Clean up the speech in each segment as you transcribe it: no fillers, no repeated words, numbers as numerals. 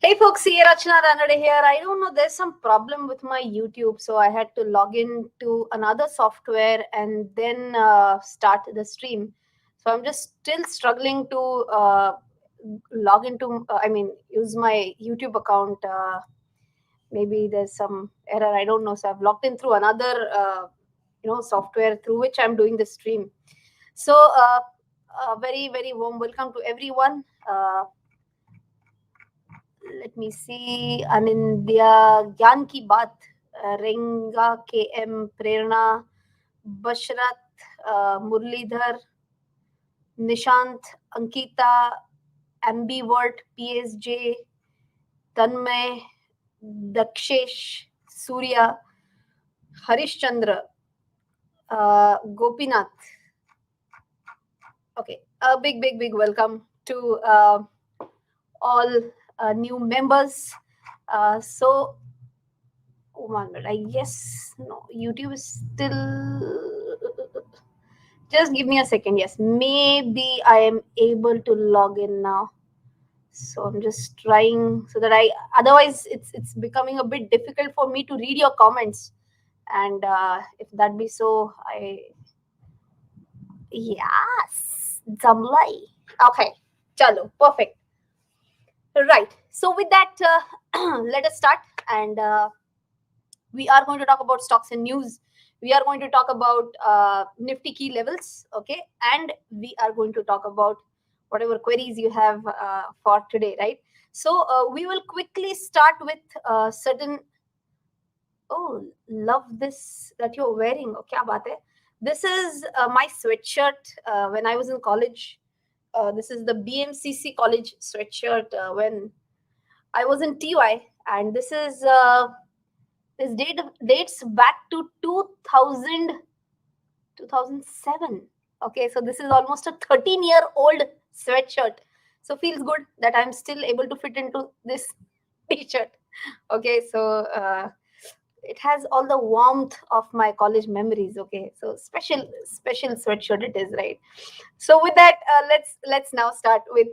Hey folks, here Rachana Ranade here. I don't know, there's some problem with my YouTube, so I had to log in to another software and then start the stream. So I'm just still struggling to log into, use my YouTube account. Maybe there's some error, I don't know. So I've logged in through another, software through which I'm doing the stream. So a very, very warm welcome to everyone. Let me see. Anindya, Gyan Ki Baat, Renga, KM, Prerna, Bashrat, Murlidhar, Nishant, Ankita, Ambivert, PSJ, Tanmay, Dakshesh, Surya, Harishchandra, Gopinath. Okay, a big welcome to all new members. So, oh my god, I guess no, YouTube is still. Just give me a second. Yes, maybe I am able to log in now. So I'm just trying so that I. Otherwise, it's becoming a bit difficult for me to read your comments. And if that be so, yes, Zamlai. Okay, chalo, perfect. Right. So with that, let us start. And we are going to talk about stocks and news. We are going to talk about Nifty key levels, okay? And we are going to talk about whatever queries you have for today, right? So we will quickly start with certain. Oh, love this that you're wearing. Oh, kya baat hai? This is my sweatshirt when I was in college. This is the BMCC college sweatshirt when I was in TY, and this is this dates back to 2007. Okay, so this is almost a 13-year-old sweatshirt. So feels good that I'm still able to fit into this t-shirt. Okay, so it has all the warmth of my college memories. Okay, so special sweatshirt it is, right? So with that, let's now start with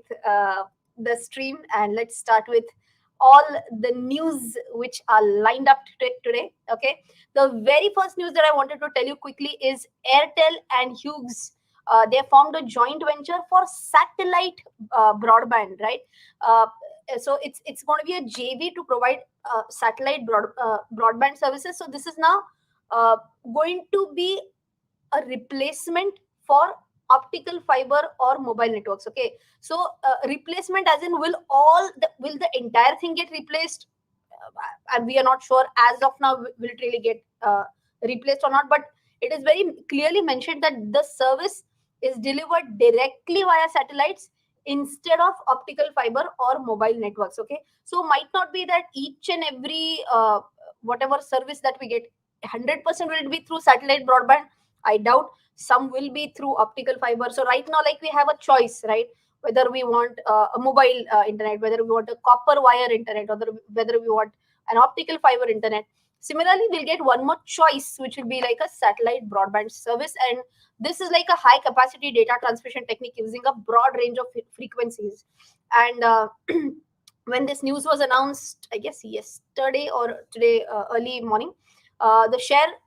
the stream, and let's start with all the news which are lined up today. Okay, the very first news that I wanted to tell you quickly is Airtel and Hughes. They formed a joint venture for satellite broadband, right? Uh, so it's going to be a JV to provide satellite broadband services. So this is now uh, going to be a replacement for optical fiber or mobile networks. Okay, so replacement as in will the entire thing get replaced? And we are not sure as of now will it really get replaced or not, but it is very clearly mentioned that the service is delivered directly via satellites instead of optical fiber or mobile networks. Okay, so might not be that each and every whatever service that we get 100% will it be through satellite broadband. I doubt. Some will be through optical fiber. So right now, like, we have a choice, right? Whether we want a mobile internet, whether we want a copper wire internet, or whether we want an optical fiber internet. Similarly, we'll get one more choice, which will be like a satellite broadband service. And this is like a high capacity data transmission technique using a broad range of frequencies. And when this news was announced, I guess yesterday or today early morning, the share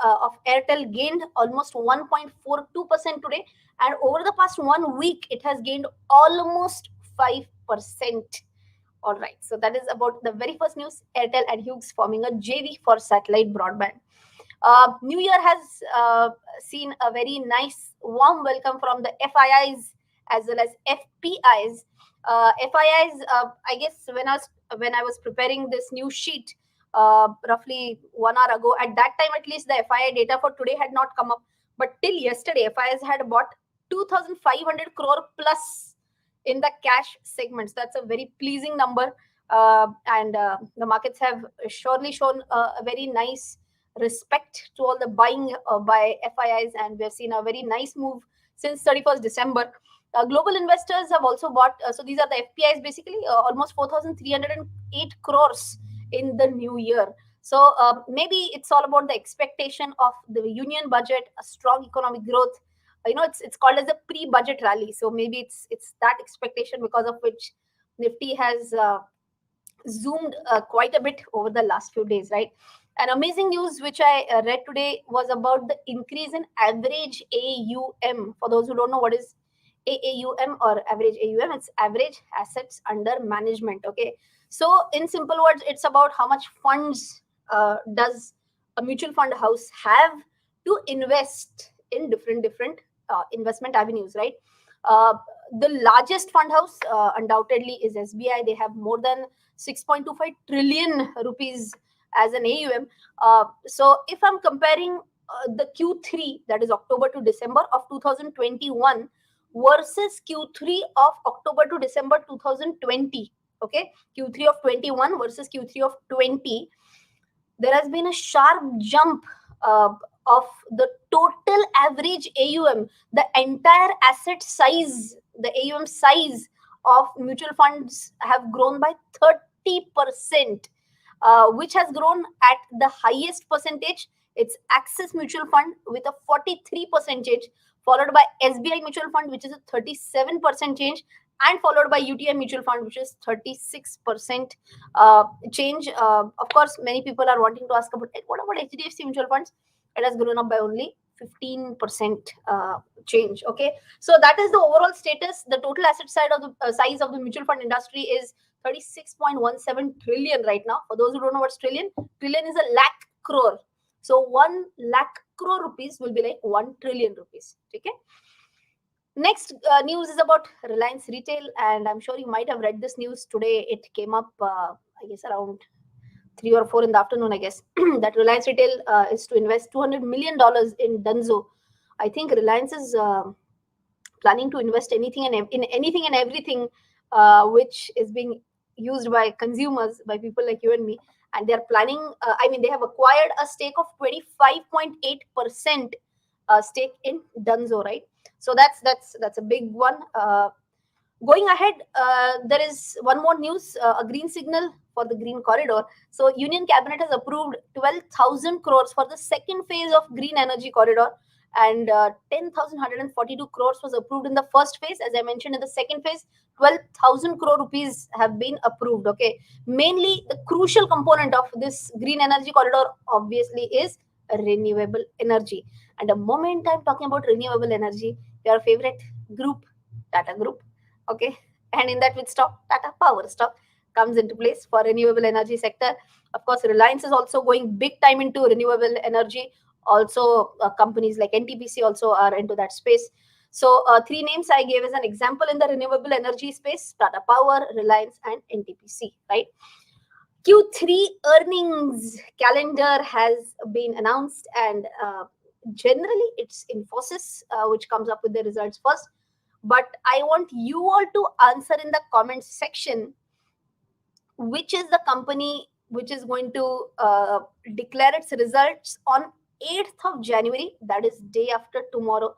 of Airtel gained almost 1.42% today, and over the past 1 week, it has gained almost 5%. All right, so that is about the very first news. Airtel and Hughes forming a JV for satellite broadband. New Year has seen a very nice warm welcome from the FIIs as well as FPIs. FIIs, I guess when I was preparing this new sheet roughly 1 hour ago, at that time at least the FII data for today had not come up. But till yesterday, FIIs had bought 2,500 crore plus in the cash segments. That's a very pleasing number, and the markets have surely shown a very nice respect to all the buying by FIIs, and we've seen a very nice move since 31st December. Global investors have also bought, so these are the FPIs basically, almost 4,308 crores in the new year. So maybe it's all about the expectation of the union budget, a strong economic growth. It's called as a pre-budget rally. So maybe it's that expectation because of which Nifty has zoomed quite a bit over the last few days, right? An amazing news which I read today was about the increase in average AUM. For those who don't know what is AAUM or average AUM, it's average assets under management. Okay, so in simple words, it's about how much funds does a mutual fund house have to invest in different investment avenues, right? Uh, the largest fund house undoubtedly is SBI. They have more than 6.25 trillion rupees as an AUM. So if I'm comparing the Q3, that is October to December of 2021 versus Q3 of October to December 2020, okay, Q3 of 21 versus Q3 of 20, there has been a sharp jump of the total average AUM, the entire asset size, the AUM size of mutual funds have grown by 30%, which has grown at the highest percentage. It's Axis Mutual Fund with a 43 percentage, followed by SBI Mutual Fund, which is a 37% change, and followed by UTI Mutual Fund, which is 36% change. Of course, many people are wanting to ask about what about HDFC mutual funds. It has grown up by only 15% change. Okay, so that is the overall status. The total asset side of the size of the mutual fund industry is 36.17 trillion right now. For those who don't know what's trillion, trillion is a lakh crore. So 1 lakh crore rupees will be like 1 trillion rupees. Okay. Next news is about Reliance Retail, and I'm sure you might have read this news today. It came up, I guess, around 3 or 4 in the afternoon, I guess, that Reliance Retail is to invest $200 million in Dunzo. I think Reliance is planning to invest anything and in anything and everything which is being used by consumers, by people like you and me. And they're planning, they have acquired a stake of 25.8% stake in Dunzo, right? So that's a big one. Going ahead, there is one more news, a green signal for the green corridor. So Union Cabinet has approved 12,000 crores for the second phase of green energy corridor, and 10,142 crores was approved in the first phase. As I mentioned, in the second phase, 12,000 crore rupees have been approved. Okay, mainly the crucial component of this green energy corridor obviously is renewable energy. And the moment I'm talking about renewable energy, your favorite group, Tata Group, okay, and in that with stock, Tata Power stock comes into place for renewable energy sector. Of course, Reliance is also going big time into renewable energy. Also, companies like NTPC also are into that space. So, three names I gave as an example in the renewable energy space: Tata Power, Reliance, and NTPC. Right. Q3 earnings calendar has been announced, and generally it's Infosys which comes up with the results first. But I want you all to answer in the comments section which is the company which is going to declare its results on 8th of January, that is day after tomorrow.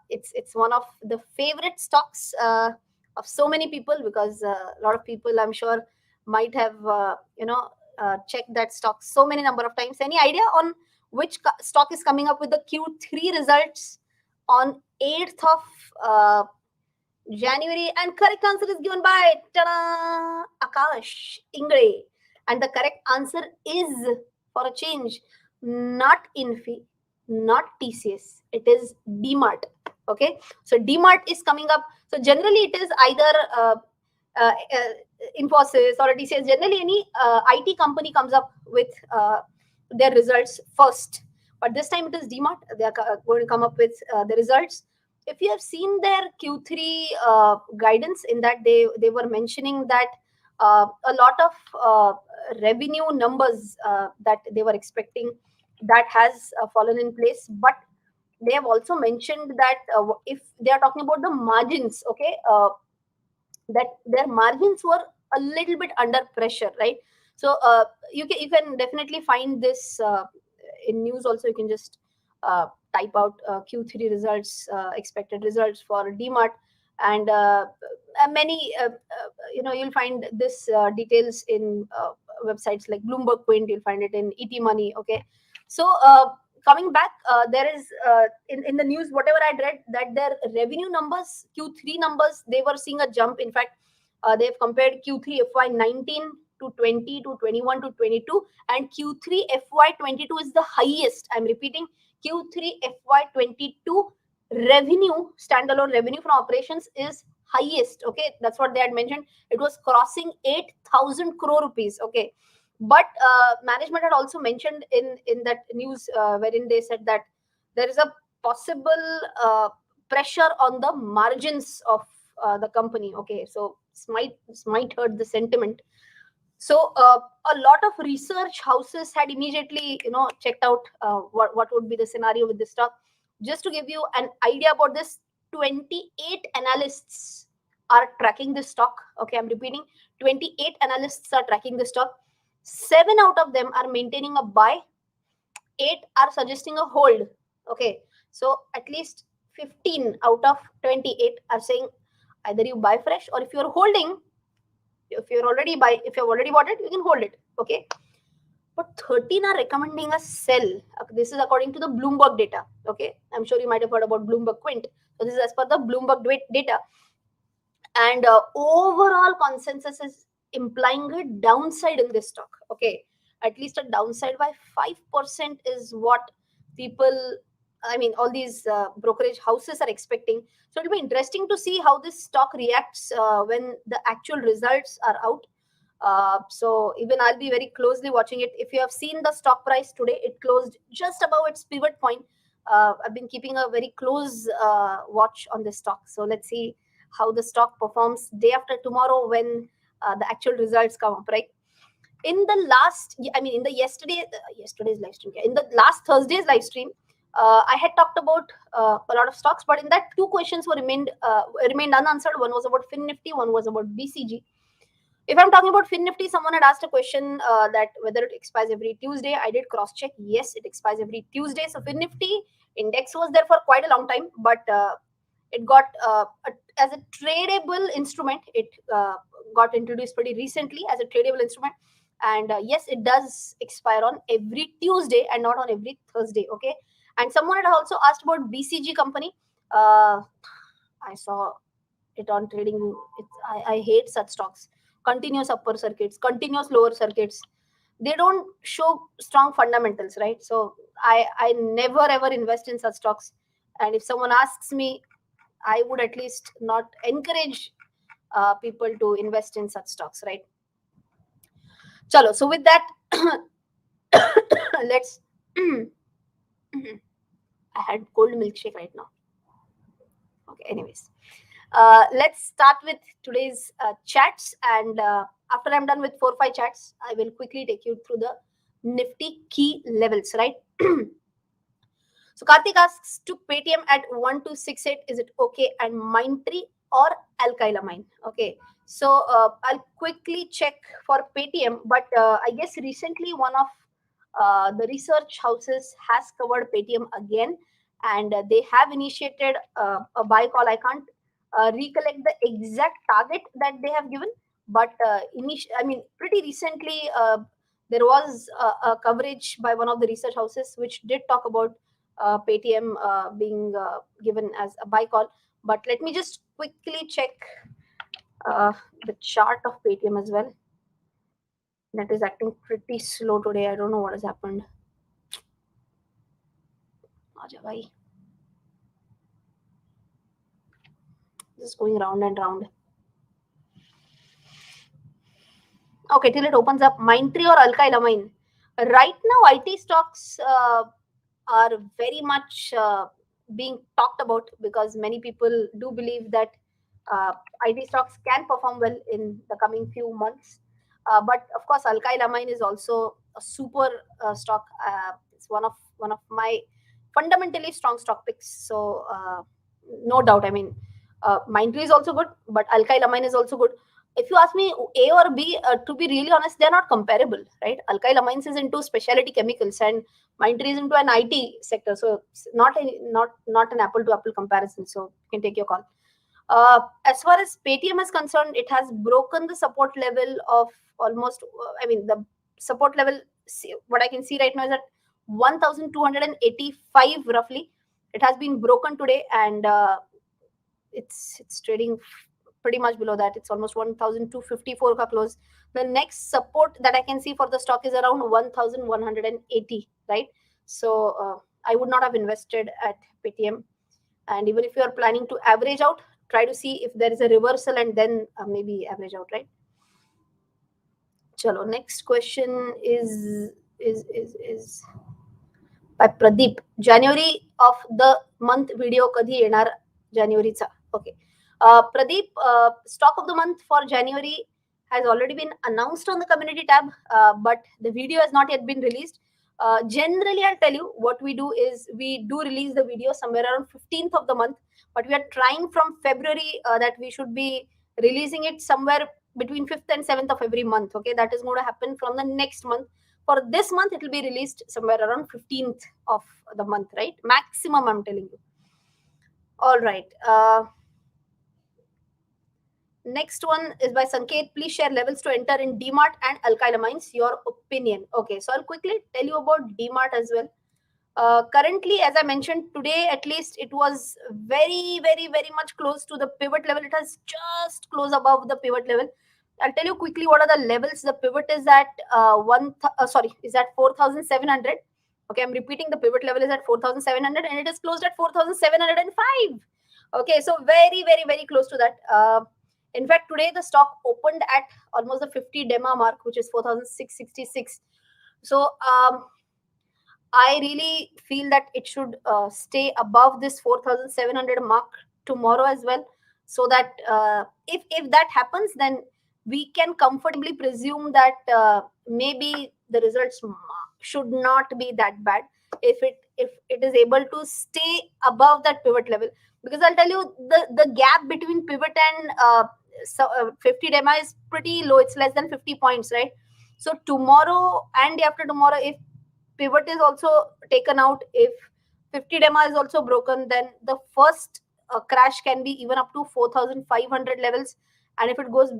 It's one of the favorite stocks of so many people, because a lot of people, I'm sure, might have checked that stock so many number of times. Any idea on which stock is coming up with the Q3 results on 8th of January? And correct answer is given by Akash Ingre. And the correct answer is, for a change, not Infi, not TCS. It is Demat. Okay. So Demat is coming up. So generally it is either Infosys or TCS. Generally any IT company comes up with their results first. But this time it is Demat. They are going to come up with the results. If you have seen their Q3 guidance, in that they were mentioning that a lot of revenue numbers that they were expecting, that has fallen in place. But they have also mentioned that if they are talking about the margins, okay, that their margins were a little bit under pressure, right? So you can definitely find this in news also. You can just type out Q3 results, expected results for Demat, and many you'll find this details in websites like Bloomberg Quint. You'll find it in ET Money. Okay, so coming back, there is in the news, whatever I read, that their revenue numbers, Q3 numbers, they were seeing a jump. In fact, They've compared Q3 FY19 to 20 to 21 to 22, and Q3 FY22 is the highest. I'm repeating, Q3 FY22 revenue, standalone revenue from operations is highest. Okay, that's what they had mentioned. It was crossing 8,000 crore rupees. Okay, but management had also mentioned in that news wherein they said that there is a possible pressure on the margins of the company. Okay, so might hurt the sentiment. So a lot of research houses had immediately checked out what would be the scenario with this stock. Just to give you an idea about this, 28 analysts are tracking this stock. Okay, I'm repeating, 28 analysts are tracking the stock. 7 out of them are maintaining a buy, 8 are suggesting a hold. Okay, so at least 15 out of 28 are saying either you buy fresh, or if you're holding, if you've already bought it, you can hold it. Okay, but 13 are recommending a sell. This is according to the Bloomberg data. Okay, I'm sure you might have heard about Bloomberg Quint. So this is as per the Bloomberg data, and overall consensus is implying a downside in this stock. Okay, at least a downside by 5% is what people, I mean, all these brokerage houses are expecting. So it'll be interesting to see how this stock reacts when the actual results are out. So even I'll be very closely watching it. If you have seen the stock price today, it closed just above its pivot point. I've been keeping a very close watch on this stock. So let's see how the stock performs day after tomorrow when the actual results come up, right? In the last, I mean, in the yesterday's live stream, in the last Thursday's live stream, I had talked about a lot of stocks, but in that 2 questions remained unanswered. One was about Nifty, one was about BCG. If I'm talking about Nifty, someone had asked a question that whether it expires every Tuesday. I did cross check. Yes, it expires every Tuesday. So Nifty index was there for quite a long time, but it got as a tradable instrument. It got introduced pretty recently as a tradable instrument, and yes, it does expire on every Tuesday and not on every Thursday. Okay, and someone had also asked about BCG company. I saw it on trading. I hate such stocks. Continuous upper circuits, continuous lower circuits. They don't show strong fundamentals, right? So I never ever invest in such stocks. And if someone asks me, I would at least not encourage people to invest in such stocks, right? Chalo. So with that, let's. I had cold milkshake right now. Okay. Anyways, let's start with today's chats, and after I'm done with 4-5 chats, I will quickly take you through the Nifty key levels, right? So Karthik asks, to Paytm at 1268, is it okay? And Mindtree or alkylamine? Okay, so I'll quickly check for Paytm, but I guess recently one of the research houses has covered Paytm again, and they have initiated a buy call. I can't recollect the exact target that they have given, but I mean, pretty recently there was a coverage by one of the research houses which did talk about Paytm being given as a buy call. But let me just quickly check the chart of Paytm as well. That is acting pretty slow today. I don't know what has happened. Aja bhai. Just going round and round. Okay, till it opens up. Mindtree or alkylamine? Right now, IT stocks are very much being talked about because many people do believe that IT stocks can perform well in the coming few months. But of course, alkylamine is also a super stock. It's one of my fundamentally strong stock picks. So no doubt. I mean, Mindtree is also good, but alkylamine is also good. If you ask me A or B, to be really honest, they're not comparable, right? Alkylamines is into specialty chemicals, and Mindtree is into an IT sector, so it's not an apple to apple comparison. So you can take your call. As far as Paytm is concerned, it has broken the support level of almost. I mean, the support level. What I can see right now is at 1,285 roughly. It has been broken today, and it's trading pretty much below that. It's almost 1,254 ka close. The next support that I can see for the stock is around 1,180, right? So I would not have invested at Paytm. And even if you are planning to average out, try to see if there is a reversal and then maybe average out, right? Chalo, next question is by Pradeep. January of the month video kadhi yenar January cha. Okay. Pradeep, stock of the month for January has already been announced on the community tab, but the video has not yet been released. Generally, I'll tell you what we do is we do release the video somewhere around 15th of the month, but we are trying from February that we should be releasing it somewhere between 5th and 7th of every month. Okay, that is going to happen from the next month. For this month, it will be released somewhere around 15th of the month, right? Maximum, I'm telling you. All right. Next one is by Sanket. Please share levels to enter in Demat and alkylamines. Your opinion. Okay, so I'll quickly tell you about Demat as well. Currently, as I mentioned today, at least it was very, very, very much close to the pivot level. It has just close above the pivot level. I'll tell you quickly what are the levels. The pivot is at is at 4,700. Okay, I'm repeating. The pivot level is at 4,700 and it is closed at 4,705. Okay, so very, very, very close to that. In fact, today the stock opened at almost the 50 DEMA mark, which is 4,666. So I really feel that it should stay above this 4,700 mark tomorrow as well, so that if that happens, then we can comfortably presume that maybe the results should not be that bad if it is able to stay above that pivot level. Because I'll tell you, the gap between pivot and 50 DEMA is pretty low. It's less than 50 points, right? So tomorrow and after tomorrow, if pivot is also taken out, if 50 DEMA is also broken, then the first crash can be even up to 4,500 levels. And if it goes,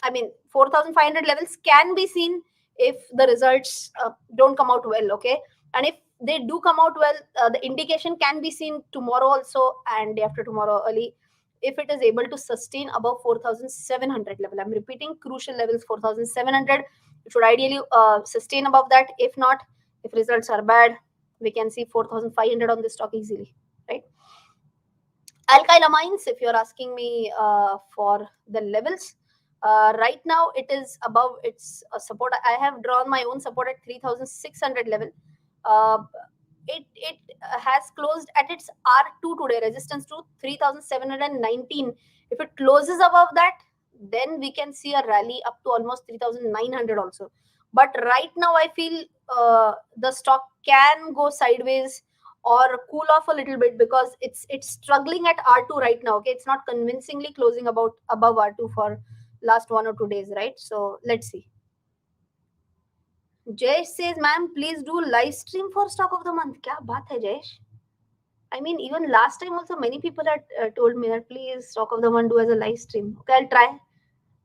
4,500 levels can be seen if the results don't come out well, okay? And if they do come out well, the indication can be seen tomorrow also and day after tomorrow early, if it is able to sustain above 4,700 level. I'm repeating, crucial levels 4,700. It should ideally sustain above that. If not, if results are bad, we can see 4,500 on this stock easily, right? Alkylamines, if you're asking me for the levels, right now it is above its support. I have drawn my own support at 3,600 level. It has closed at its R2 today, resistance to 3,719. If it closes above that, then we can see a rally up to almost 3,900 also. But right now, I feel the stock can go sideways or cool off a little bit because it's struggling at R2 right now. Okay, it's not convincingly closing above R2 for last 1 or 2 days, right? So let's see. Jayesh says, ma'am, please do live stream for stock of the month. Kya baat hai, Jayesh? I mean, even last time also many people had told me that please stock of the month do as a live stream. Okay, I'll try.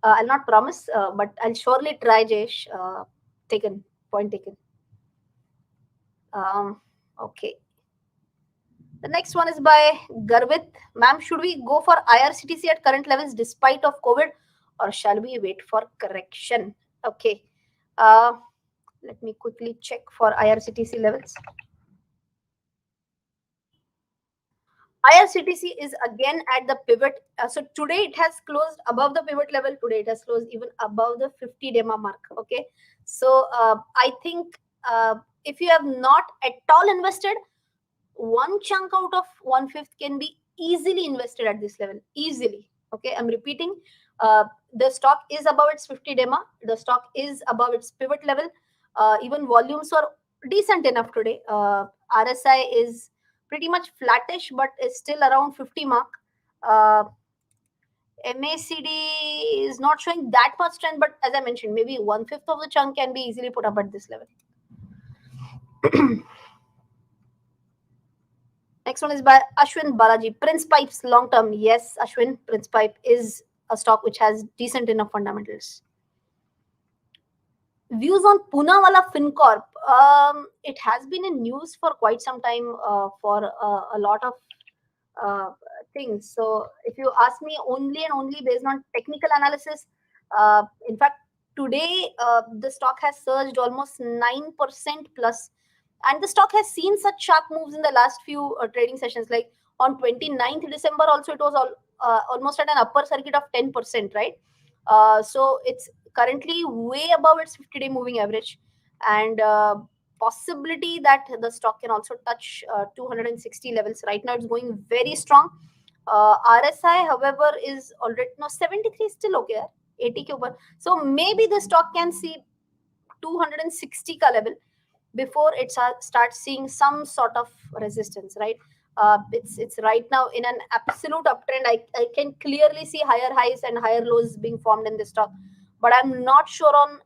I'll not promise, but I'll surely try, Jayesh. Point taken. Okay. The next one is by Garvit. Ma'am, should we go for IRCTC at current levels despite of COVID, or shall we wait for correction? Okay. Let me quickly check for IRCTC levels. IRCTC is again at the pivot. So today it has closed above the pivot level. Today it has closed even above the 50 DEMA mark. Okay. So I think if you have not at all invested, one chunk out of 1/5 can be easily invested at this level. Easily. Okay. I'm repeating. The stock is above its 50 DEMA. The stock is above its pivot level. Even volumes are decent enough today. RSI is pretty much flattish, but is still around 50 mark. MACD is not showing that much strength, but as I mentioned, maybe 1/5 of the chunk can be easily put up at this level. Next one is by Ashwin Balaji. Prince Pipes long term. Yes, Ashwin, Prince Pipe is a stock which has decent enough fundamentals. Views on Poonawalla FinCorp. It has been in news for quite some time for a lot of things. So if you ask me only and only based on technical analysis, in fact, today the stock has surged almost 9% plus, and the stock has seen such sharp moves in the last few trading sessions. Like on 29th December, also it was almost at an upper circuit of 10%, right? So it's currently way above its 50-day moving average, and possibility that the stock can also touch 260 levels. Right now, it's going very strong. RSI, however, is already no 73 is still okay. 80 ke upar. So maybe the stock can see 260 ka level before it starts seeing some sort of resistance, right? It's right now in an absolute uptrend. I can clearly see higher highs and higher lows being formed in this stock, but I'm not sure on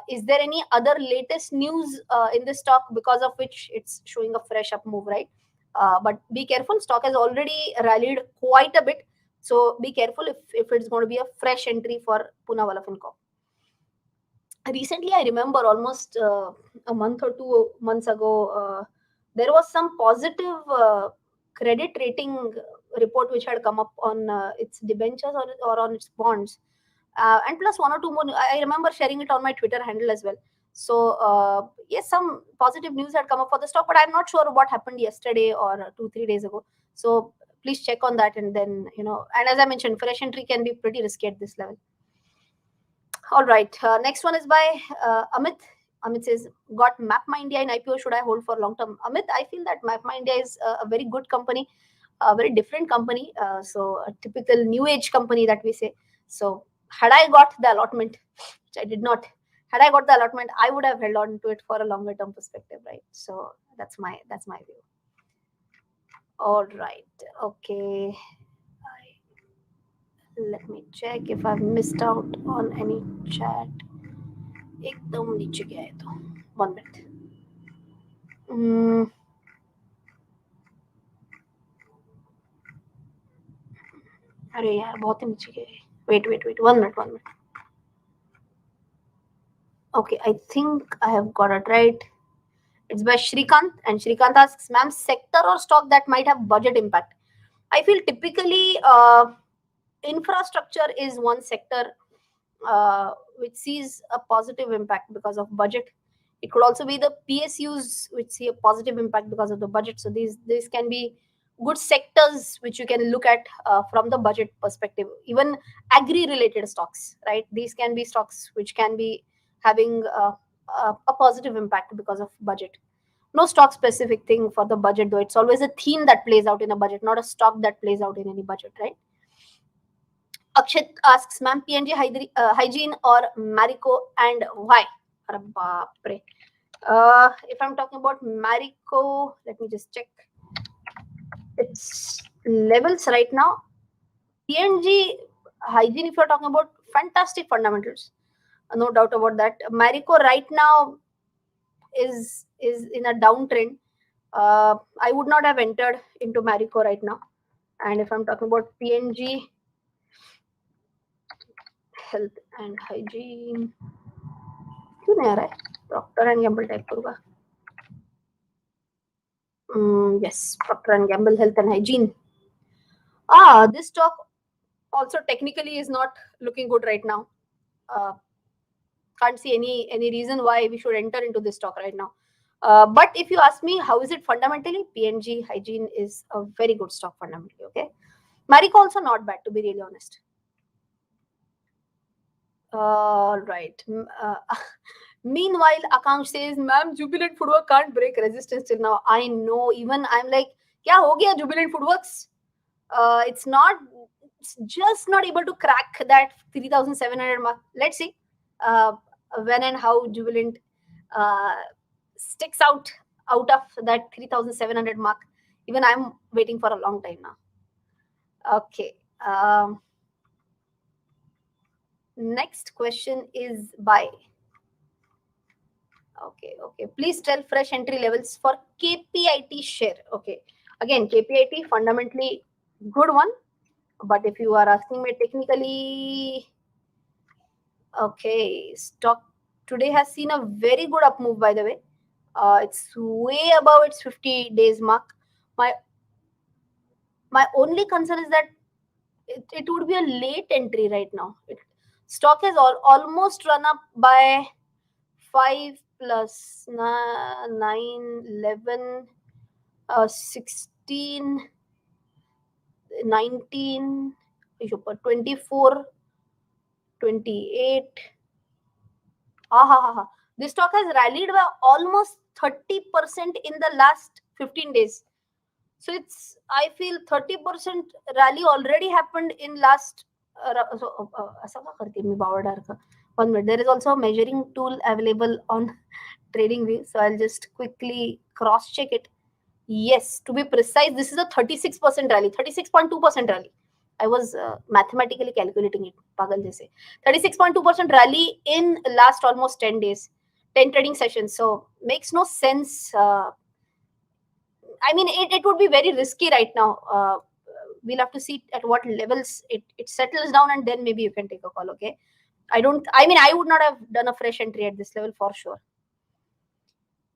is there any other latest news in this stock because of which it's showing a fresh up move, right? But be careful, stock has already rallied quite a bit, so be careful if it's going to be a fresh entry for Poonawalla Fincorp. Recently, I remember almost a month or 2 months ago, there was some positive credit rating report which had come up on its debentures or on its bonds, and plus one or two more. I remember sharing it on my Twitter handle as well. So yes, some positive news had come up for the stock, but I'm not sure what happened yesterday or 2-3 days ago. So please check on that, and then and as I mentioned, fresh entry can be pretty risky at this level. All right. Next one is by Amit. Amit says, got MapMyIndia in IPO. Should I hold for long term? Amit, I feel that MapMyIndia is a very good company, a very different company. So a typical new age company that we say. So had I got the allotment, which I did not, had I got the allotment, I would have held on to it for a longer term perspective, right? So that's my view. All right. Okay. Let me check if I've missed out on any chat. एकदम नीचे गया है तो 1 minute. अरे यार बहुत ही नीचे गए. Wait 1 minute. Okay, I think I have got it right. It's by Shrikant, and Shrikant asks, ma'am, sector or stock that might have budget impact? I feel typically infrastructure is one sector which sees a positive impact because of budget. It could also be the PSUs which see a positive impact because of the budget. So these can be good sectors which you can look at from the budget perspective. Even agri-related stocks, right? These can be stocks which can be having a positive impact because of budget. No stock specific thing for the budget though. It's always a theme that plays out in a budget, not a stock that plays out in any budget, right? Akshit asks, ma'am, PNG hygiene or Marico, and why? If I'm talking about Marico, let me just check its levels right now. PNG hygiene, if you're talking about fantastic fundamentals, no doubt about that. Marico right now is in a downtrend. I would not have entered into Marico right now. And if I'm talking about PNG health and hygiene, क्यों नहीं आ रहा है? Procter and Gamble type करूँगा. Yes, Procter and Gamble health and hygiene. This stock also technically is not looking good right now. Can't see any reason why we should enter into this stock right now. But if you ask me, how is it fundamentally? PNG hygiene is a very good stock fundamentally. Okay, Marico also not bad, to be really honest. All right. Meanwhile, Akansh says, ma'am, Jubilant Foodwork can't break resistance till now. I know. Even I'm like, kya ho gaya Jubilant Foodworks? It's just not able to crack that 3,700 mark. Let's see when and how Jubilant sticks out of that 3,700 mark. Even I'm waiting for a long time now. Okay. Next question is by. Okay. Please tell fresh entry levels for KPIT share. Okay. Again, KPIT fundamentally good one. But if you are asking me technically, okay, stock today has seen a very good up move, by the way. It's way above its 50 days mark. My only concern is that it would be a late entry right now. Stock has almost run up by 5 plus 9, 11, 16, 19, 24, 28. This stock has rallied by almost 30% in the last 15 days. So I feel 30% rally already happened in last. असं का करते मी बावळासारखं? 1 minute. There is also a measuring tool available on TradingView. So I'll just quickly cross check it. Yes, to be precise, this is a 36% rally, 36.2% rally. I was mathematically calculating it. Pagal jaise. 36.2% rally in last almost 10 days, 10 trading sessions. So makes no sense. I mean, it would be very risky right now. We'll have to see at what levels it settles down, and then maybe you can take a call. Okay. I would not have done a fresh entry at this level for sure.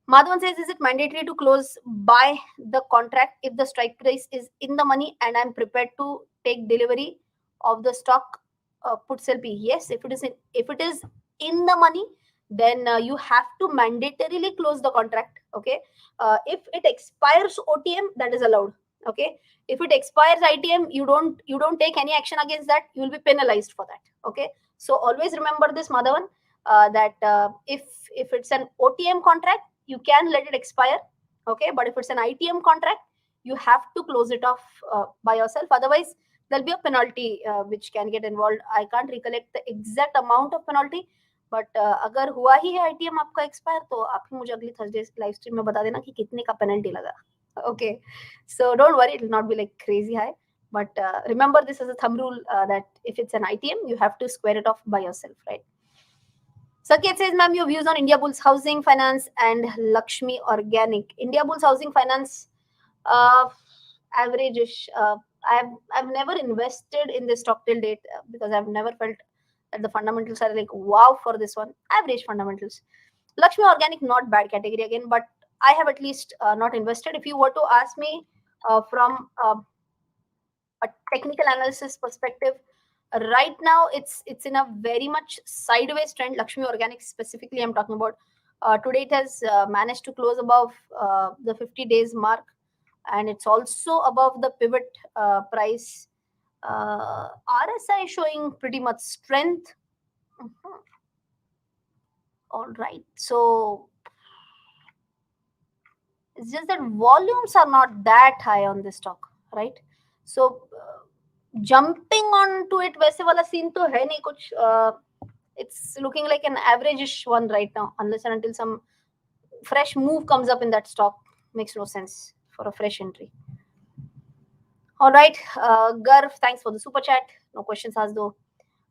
Madhavan says, is it mandatory to close buy the contract if the strike price is in the money and I'm prepared to take delivery of the stock put sell P? Yes, if it is in the money, then you have to mandatorily close the contract. Okay. If it expires OTM, that is allowed. Okay. If it expires ITM, you don't take any action against that. You will be penalized for that. Okay. So always remember this, Madhavan, that if it's an OTM contract, you can let it expire. Okay. But if it's an ITM contract, you have to close it off by yourself. Otherwise, there'll be a penalty which can get involved. I can't recollect the exact amount of penalty, but अगर हुआ ही है ITM आपका expire, तो आप ही मुझे अगली Thursday live stream में बता देना कि कितने का penalty लगा. Okay, so don't worry, it will not be like crazy high. But remember this as a thumb rule that if it's an ITM, you have to square it off by yourself, right? Saket says, ma'am, your views on India Bulls Housing Finance and Lakshmi Organic. India Bulls Housing Finance, average-ish. I've never invested in this stock till date because I've never felt that the fundamentals are like wow for this one. Average fundamentals. Lakshmi Organic, not bad category again, but I have at least not invested. If you were to ask me from a technical analysis perspective, right now it's in a very much sideways trend. Lakshmi Organics specifically, I'm talking about. Today it has managed to close above the 50 days mark, and it's also above the pivot price. RSI showing pretty much strength. All right, so it's just that volumes are not that high on this stock, right? So jumping onto it, वैसे वाला scene तो है नहीं कुछ. It's looking like an average-ish one right now, unless and until some fresh move comes up in that stock. Makes no sense for a fresh entry. All right, Garv, thanks for the super chat. No questions asked though.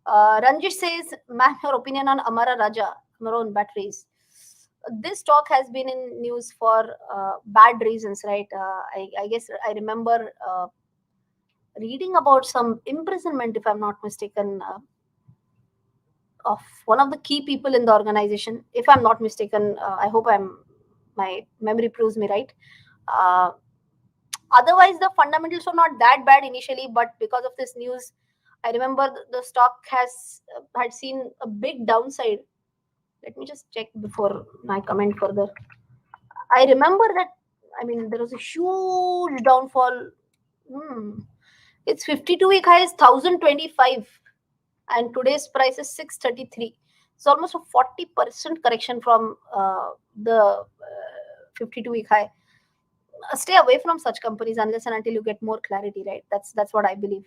Ranjish says, ma'am, your opinion on Amara Raja, Amaron batteries. This stock has been in news for bad reasons, right? I guess I remember reading about some imprisonment, if I'm not mistaken, of one of the key people in the organization. If I'm not mistaken, I hope my memory proves me right. Otherwise, the fundamentals were not that bad initially, but because of this news, I remember the stock had seen a big downside. Let me just check before my comment further. I remember that, there was a huge downfall. Its 52-week high is 1025, and today's price is 633. It's almost a 40% correction from the 52-week high. Stay away from such companies unless and until you get more clarity, right? That's what I believe.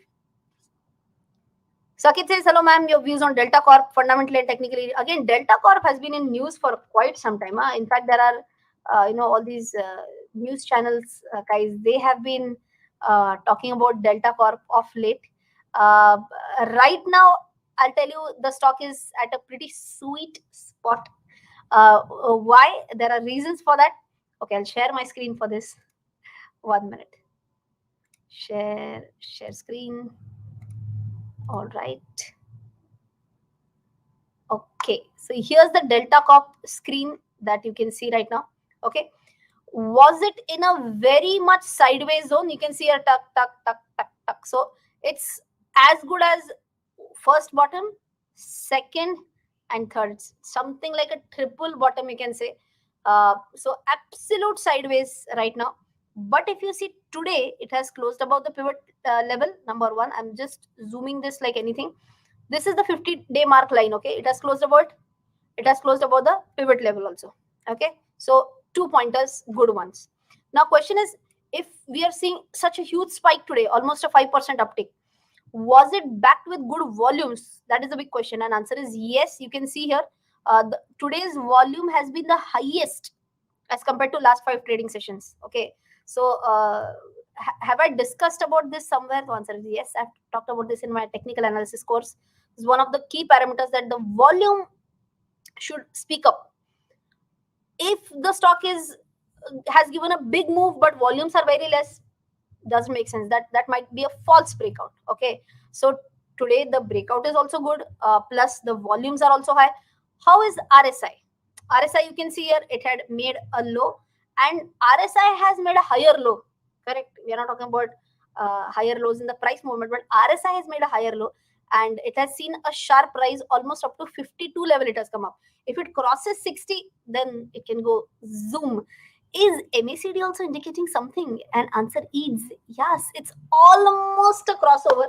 Sakit says, hello ma'am, your views on Delta Corp, fundamentally and technically. Again, Delta Corp has been in news for quite some time. In fact, there are all these news channels, guys, they have been talking about Delta Corp of late. Right now, I'll tell you, the stock is at a pretty sweet spot. Why? There are reasons for that. Okay, I'll share my screen for this. 1 minute. Share screen. All right. Okay, so here's the Delta Corp screen that you can see right now. Okay, Was it in a very much sideways zone? You can see a tuck, tuck, tuck, tuck, tuck. So it's as good as first bottom, second, and third. Something like a triple bottom, you can say. So absolute sideways right now. But if you see today, it has closed above the pivot level. Number one, I'm just zooming this like anything. This is the 50-day mark line. Okay, it has closed about the pivot level also. Okay, so 2 pointers, good ones. Now question is, if we are seeing such a huge spike today, almost a 5% uptick, was it backed with good volumes? That is a big question, and answer is yes. You can see here, today's volume has been the highest as compared to last 5 trading sessions. Okay, so have I discussed about this somewhere? The answer is yes. I've talked about this in my technical analysis course. It's one of the key parameters that the volume should speak up. If the stock is has given a big move but volumes are very less, doesn't make sense. That might be a false breakout. Okay, so today the breakout is also good, plus the volumes are also high. How is RSI? You can see here, it had made a low, and RSI has made a higher low. Correct, we are not talking about higher lows in the price movement, but RSI has made a higher low, and it has seen a sharp rise almost up to 52 level. It has come up. If it crosses 60, then it can go zoom. Is MACD also indicating something? And answer is yes. It's almost a crossover.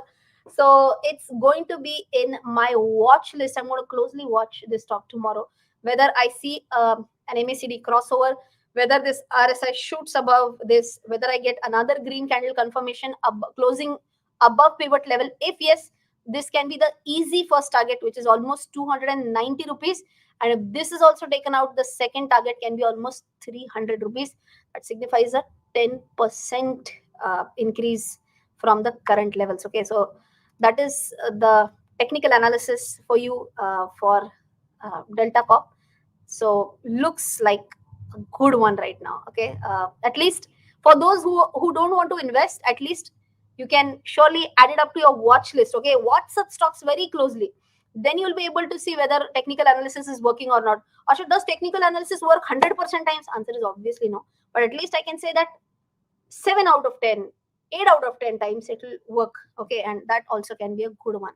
So it's going to be in my watch list. I'm going to closely watch this stock tomorrow. Whether I see an MACD crossover, whether this RSI shoots above this, whether I get another green candle confirmation closing above pivot level. If yes, this can be the easy first target, which is almost 290 rupees. And if this is also taken out, the second target can be almost 300 rupees. That signifies a 10% increase from the current levels. Okay, so that is the technical analysis for you for Delta Corp. So looks like a good one right now. Okay, at least for those who don't want to invest, at least you can surely add it up to your watch list. Okay, watch such stocks very closely. Then you'll be able to see whether technical analysis is working or not. Or does technical analysis work 100% times? Answer is obviously no. But at least I can say that 7 out of 10, 8 out of 10 times it will work. Okay, and that also can be a good one.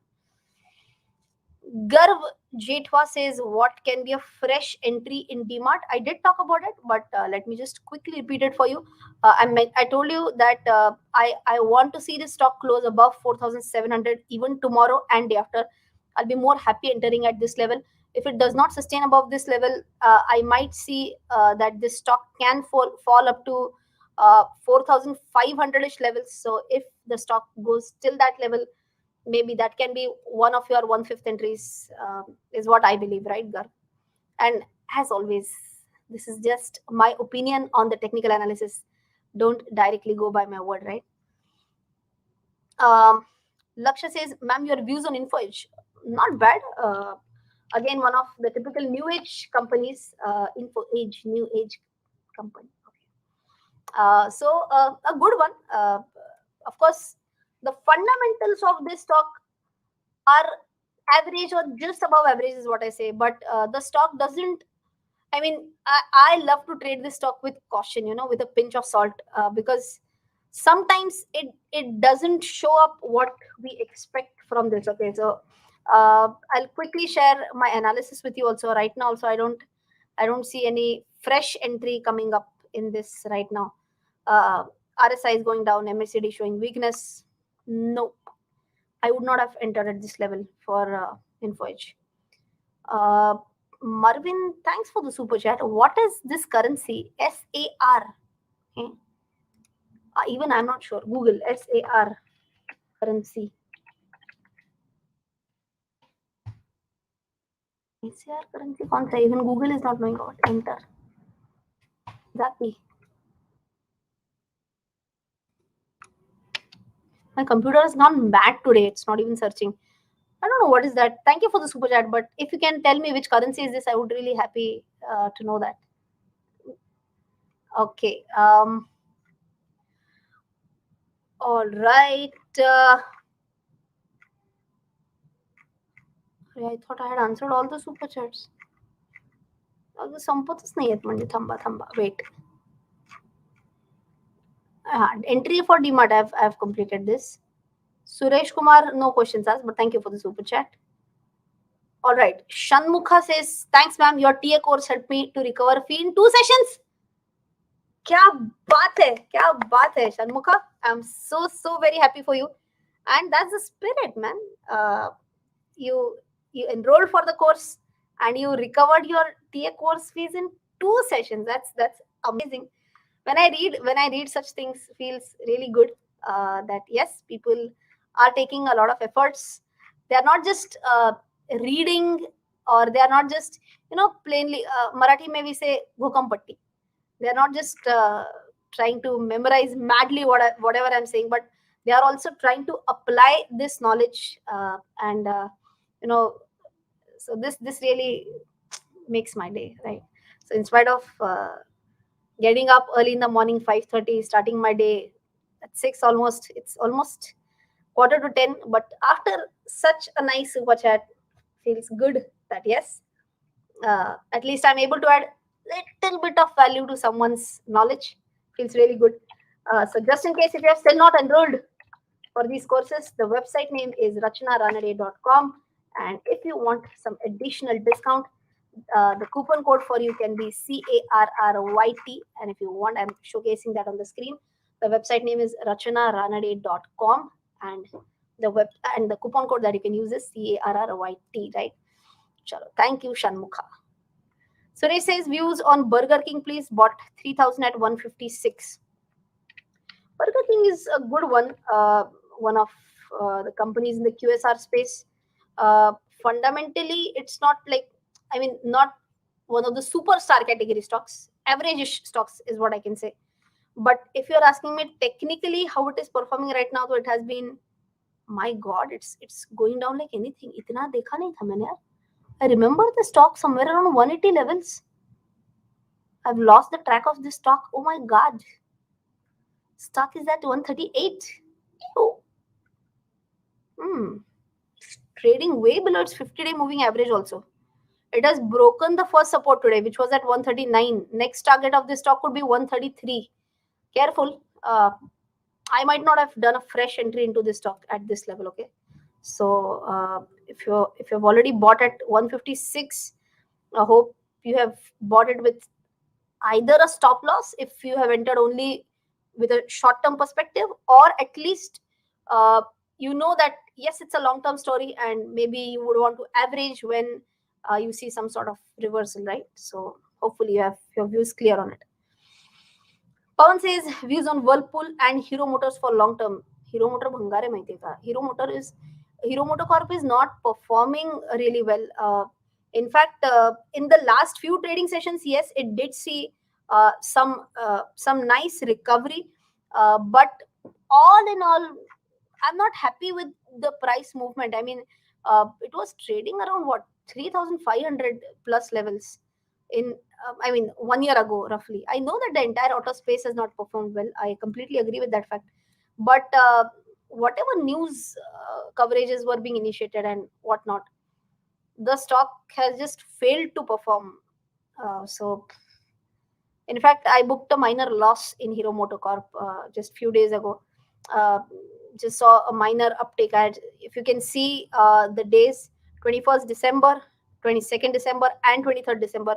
Garv Jetwa says, what can be a fresh entry in Demat? I did talk about it, but let me just quickly repeat it for you. I told you that I want to see this stock close above 4,700 even tomorrow and day after. I'll be more happy entering at this level. If it does not sustain above this level, I might see that this stock can fall up to 4,500-ish levels. So if the stock goes till that level, maybe that can be one of your 1/5 entries, is what I believe, right, Gar? And as always, this is just my opinion on the technical analysis. Don't directly go by my word, right? Laksha says, ma'am, your views on InfoEdge. Not bad. Again, one of the typical new age companies, InfoEdge, new age company. Okay. So a good one. Of course, the fundamentals of this stock are average or just above average is what I say. But the stock doesn't. I mean, I love to trade this stock with caution, with a pinch of salt, because sometimes it doesn't show up what we expect from this. Okay, so I'll quickly share my analysis with you also. Right now, also I don't see any fresh entry coming up in this right now. RSI is going down, MACD showing weakness. No, I would not have entered at this level for InfoEdge. Marvin, thanks for the super chat. What is this currency? SAR. Okay. Even I'm not sure. Google SAR currency. SAR currency. Even Google is not knowing what. Enter. Exactly. My computer has gone mad today. It's not even searching. I don't know what is that. Thank you for the super chat. But if you can tell me which currency is this, I would really happy to know that. Okay. All right. I thought I had answered all the super chats. संपतच नाही आहेत म्हणजे थांबा wait Entry for Demat, I've completed this. Suresh Kumar, no questions asked, but thank you for the super chat. All right. Shanmukha says, thanks, ma'am. Your TA course helped me to recover fee in 2 sessions. क्या बात है, Shanmukha. I'm so very happy for you. And that's the spirit, man. You enrolled for the course and you recovered your TA course fees in 2 sessions. That's amazing. When I read such things, feels really good. That yes, people are taking a lot of efforts. They are not just reading, or they are not just plainly Marathi may we say bhukam patti. They are not just trying to memorize madly whatever I'm saying, but they are also trying to apply this knowledge, and so this really makes my day, right? So in spite of getting up early in the morning, 5:30, starting my day at 6 almost, it's almost quarter to 10, but after such a nice super chat, feels good that yes, at least I'm able to add little bit of value to someone's knowledge. Feels really good. So just in case if you are still not enrolled for these courses, the website name is rachanaranade.com, and if you want some additional discount, the coupon code for you can be CARRYT, and if you want, I'm showcasing that on the screen. The website name is rachanaranade.com, and the coupon code that you can use is CARRYT, right? Chalo, thank you, Shanmukha. Suresh says, views on Burger King, please. Bought 3,000 at 156. Burger King is a good one. One of the companies in the QSR space. Fundamentally, it's not not one of the superstar category stocks. Average-ish stocks is what I can say. But if you're asking me technically how it is performing right now, though it has been, my God, it's going down like anything. Itna dekha nahi tha maine yaar. I remember the stock somewhere around 180 levels. I've lost the track of this stock. Oh my God. Stock is at 138. Ew. Trading way below its 50-day moving average also. It has broken the first support today, which was at 139. Next target of this stock could be 133. Careful. I might not have done a fresh entry into this stock at this level, okay? So if you've already bought at 156, I hope you have bought it with either a stop loss if you have entered only with a short-term perspective, or at least you know that yes, it's a long-term story, and maybe you would want to average when you see some sort of reversal, right? So hopefully you have your views clear on it. Pawan says, views on Whirlpool and Hero Motors for long term. Hero Motor bhangare mahiye ka. Hero Motor Corp is not performing really well. In fact, in the last few trading sessions, yes, it did see some nice recovery, but all in all, I'm not happy with the price movement. I mean, it was trading around what, 3,500 plus levels in 1 year ago roughly. I know that the entire auto space has not performed well. I completely agree with that fact. But whatever news coverages were being initiated and whatnot, the stock has just failed to perform. So in fact, I booked a minor loss in Hero Motocorp just few days ago. Just saw a minor uptake. If you can see the days, 21st December, 22nd December, and 23rd December,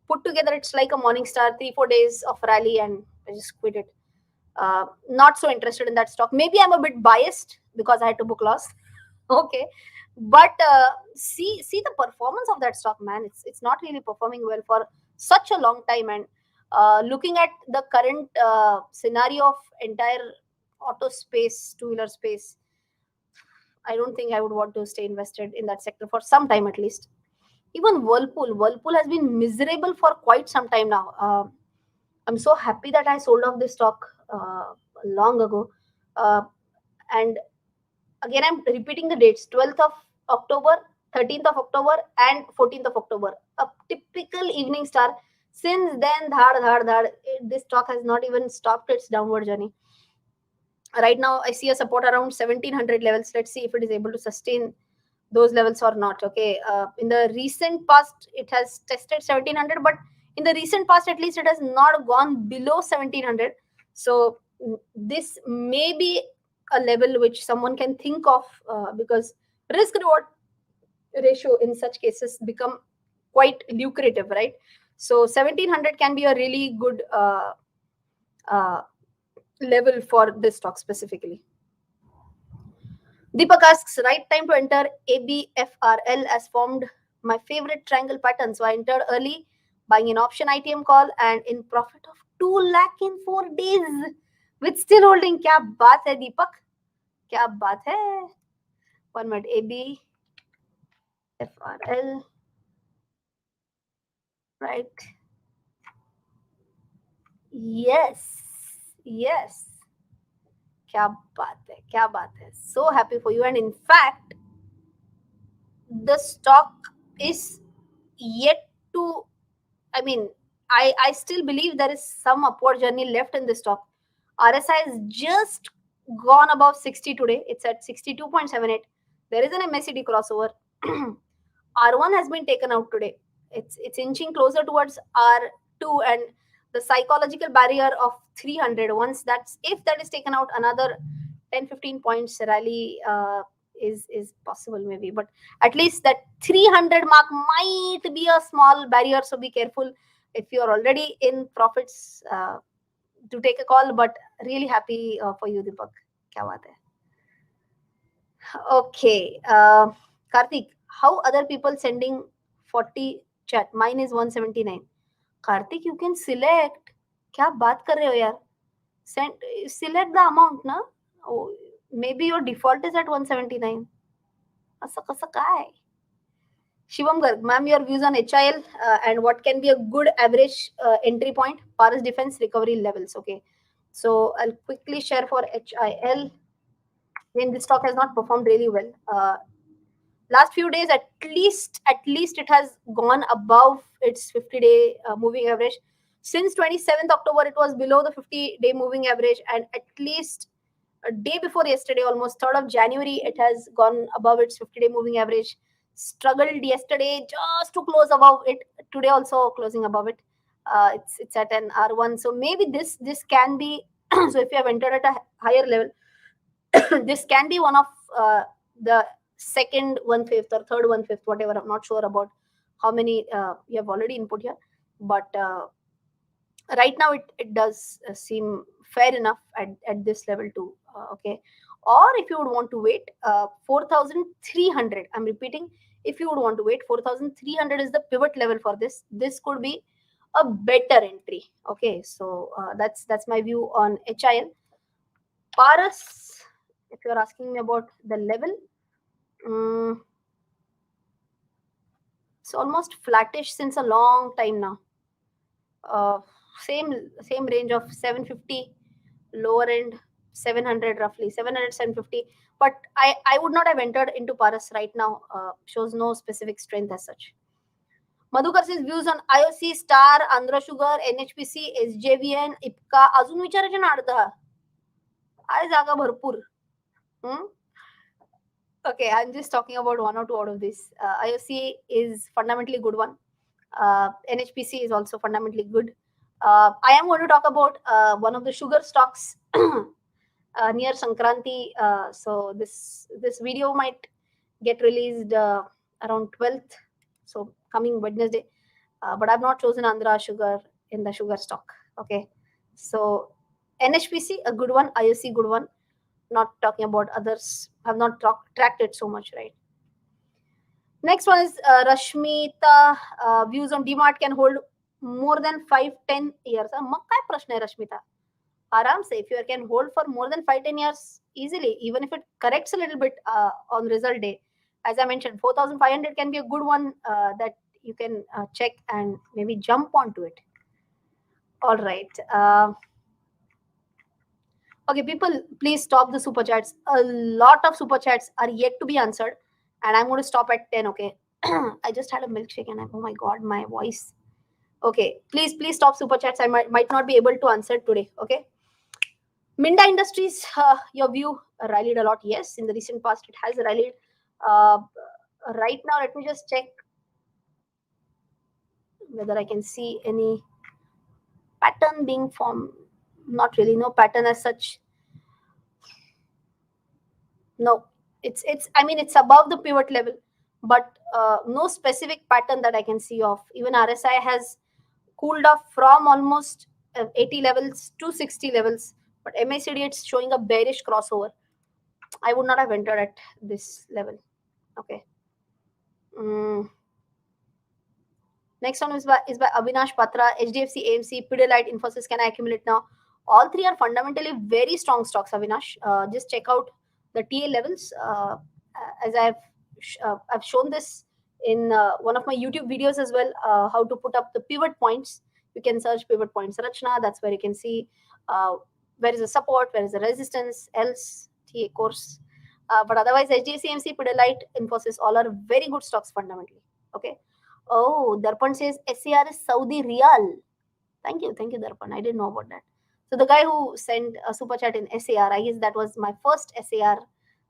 put together, it's like a morning star, 3-4 days of rally, and I just quit it. Not so interested in that stock. Maybe I'm a bit biased because I had to book loss. Okay, but see the performance of that stock, man. It's not really performing well for such a long time, and looking at the current scenario of entire auto space, two-wheeler space, I don't think I would want to stay invested in that sector for some time at least. Even Whirlpool has been miserable for quite some time now. I'm so happy that I sold off this stock long ago. And again, I'm repeating the dates: 12th of October, 13th of October, and 14th of October. A typical evening star. Since then, dhad, this stock has not even stopped its downward journey. Right now, I see a support around 1700 levels. Let's see if it is able to sustain those levels or not. Okay, in the recent past, it has tested 1700, but in the recent past, at least, it has not gone below 1700. So this may be a level which someone can think of, because risk reward ratio in such cases become quite lucrative, right? So 1700 can be a really good uh, level for this stock specifically. Deepak asks, right time to enter ABFRL as formed my favorite triangle pattern. So I entered early, buying an option ITM call and in profit of 2 lakh in 4 days with still holding. क्या बात है दीपक, क्या बात है. 1 minute. ABFRL, right? Yes, yes. क्या बात है, क्या बात है. So happy for you. And in fact, the stock is yet to, I mean, I still believe there is some upward journey left in this stock. RSI is just gone above 60 today. It's at 62.78. There is an MACD crossover. R1 has been taken out today. It's inching closer towards R2, and the psychological barrier of 300. Once that's, if that is taken out, another 10-15 points rally is possible maybe, but at least that 300 mark might be a small barrier, so be careful if you're already in profits to take a call. But really happy for you, Deepak. Kya baat hai. Okay, Karthik, how other people sending 40 chat? Mine is 179. Karthik, you can select. क्या बात कर रहे हो यार? Send, select the amount ना. Oh, maybe your default is at 179. असं कसं काय? Shivam Garg, ma'am, your views on HIL and what can be a good average entry point, Paris defense recovery levels. Okay, so I'll quickly share for HIL. Then this stock has not performed really well. Last few days, at least it has gone above its 50-day moving average. Since 27th October, it was below the 50-day moving average, and at least a day before yesterday, almost 3rd of January, it has gone above its 50-day moving average. Struggled yesterday just to close above it. Today also closing above it. It's at an R1. So maybe this can be so if you have entered at a higher level, this can be one of the second 1/5 or third 1/5, whatever. I'm not sure about how many you have already input here, but right now it does seem fair enough at this level too. Okay, or if you would want to wait, 4300, I'm repeating, if you would want to wait, 4300 is the pivot level for this could be a better entry. Okay, so that's my view on HIL. Paras, if you're asking me about the level, it's almost flattish since a long time now. uh, same range of 750, lower end 700, roughly 700 750. But I would not have entered into Paras right now. Shows no specific strength as such. Madhukar says views on IOC, Star, Andhra Sugar, NHPC, SJVN, IPCA. अजून विचारायचे ना अर्धा आहे जागा भरपूर. Okay, I'm just talking about one or two out of this. IOC is fundamentally good one. NHPC is also fundamentally good. I am going to talk about one of the sugar stocks near Sankranti. So this video might get released around 12th, so coming Wednesday. But I've not chosen Andhra Sugar in the sugar stock. Okay, so NHPC a good one, IOC good one. Not talking about others. Have not tracked it so much, right? Next one is Rashmita. Views on Demat can hold more than 5-10 years. मग काय प्रश्न आहे रश्मिता? आराम से, if you can hold for more than 5-10 years easily, even if it corrects a little bit on result day. As I mentioned, 4500 can be a good one that you can check and maybe jump onto it. All right. Okay, people, please stop the super chats. A lot of super chats are yet to be answered, and I'm going to stop at 10. Okay. I just had a milkshake and oh my god, my voice. Okay, please stop super chats. I might not be able to answer today. Okay. Minda Industries, your view rallied a lot. Yes, in the recent past it has rallied. Right now, let me just check whether I can see any pattern being formed. Not really. No pattern as such. No, it's. I mean, it's above the pivot level, but no specific pattern that I can see of. Even RSI has cooled off from almost 80 levels to 60 levels, but MACD it's showing a bearish crossover. I would not have entered at this level. Okay. Mm. Next one is by Avinash Patra, HDFC, AMC, Pidilite, Infosys. Can I accumulate now? All three are fundamentally very strong stocks, Avinash. Just check out the TA levels. As I've shown this in one of my YouTube videos as well, how to put up the pivot points. You can search pivot points Rachana. That's where you can see uh, where is the support, where is the resistance, else TA course. But otherwise, HDFC, AMC, Pidilite, Infosys, all are very good stocks fundamentally. Okay. Oh, Darpan says SAR is Saudi Riyal. Thank you, Darpan. I didn't know about that. So the guy who sent a super chat in SAR, I guess that was my first SAR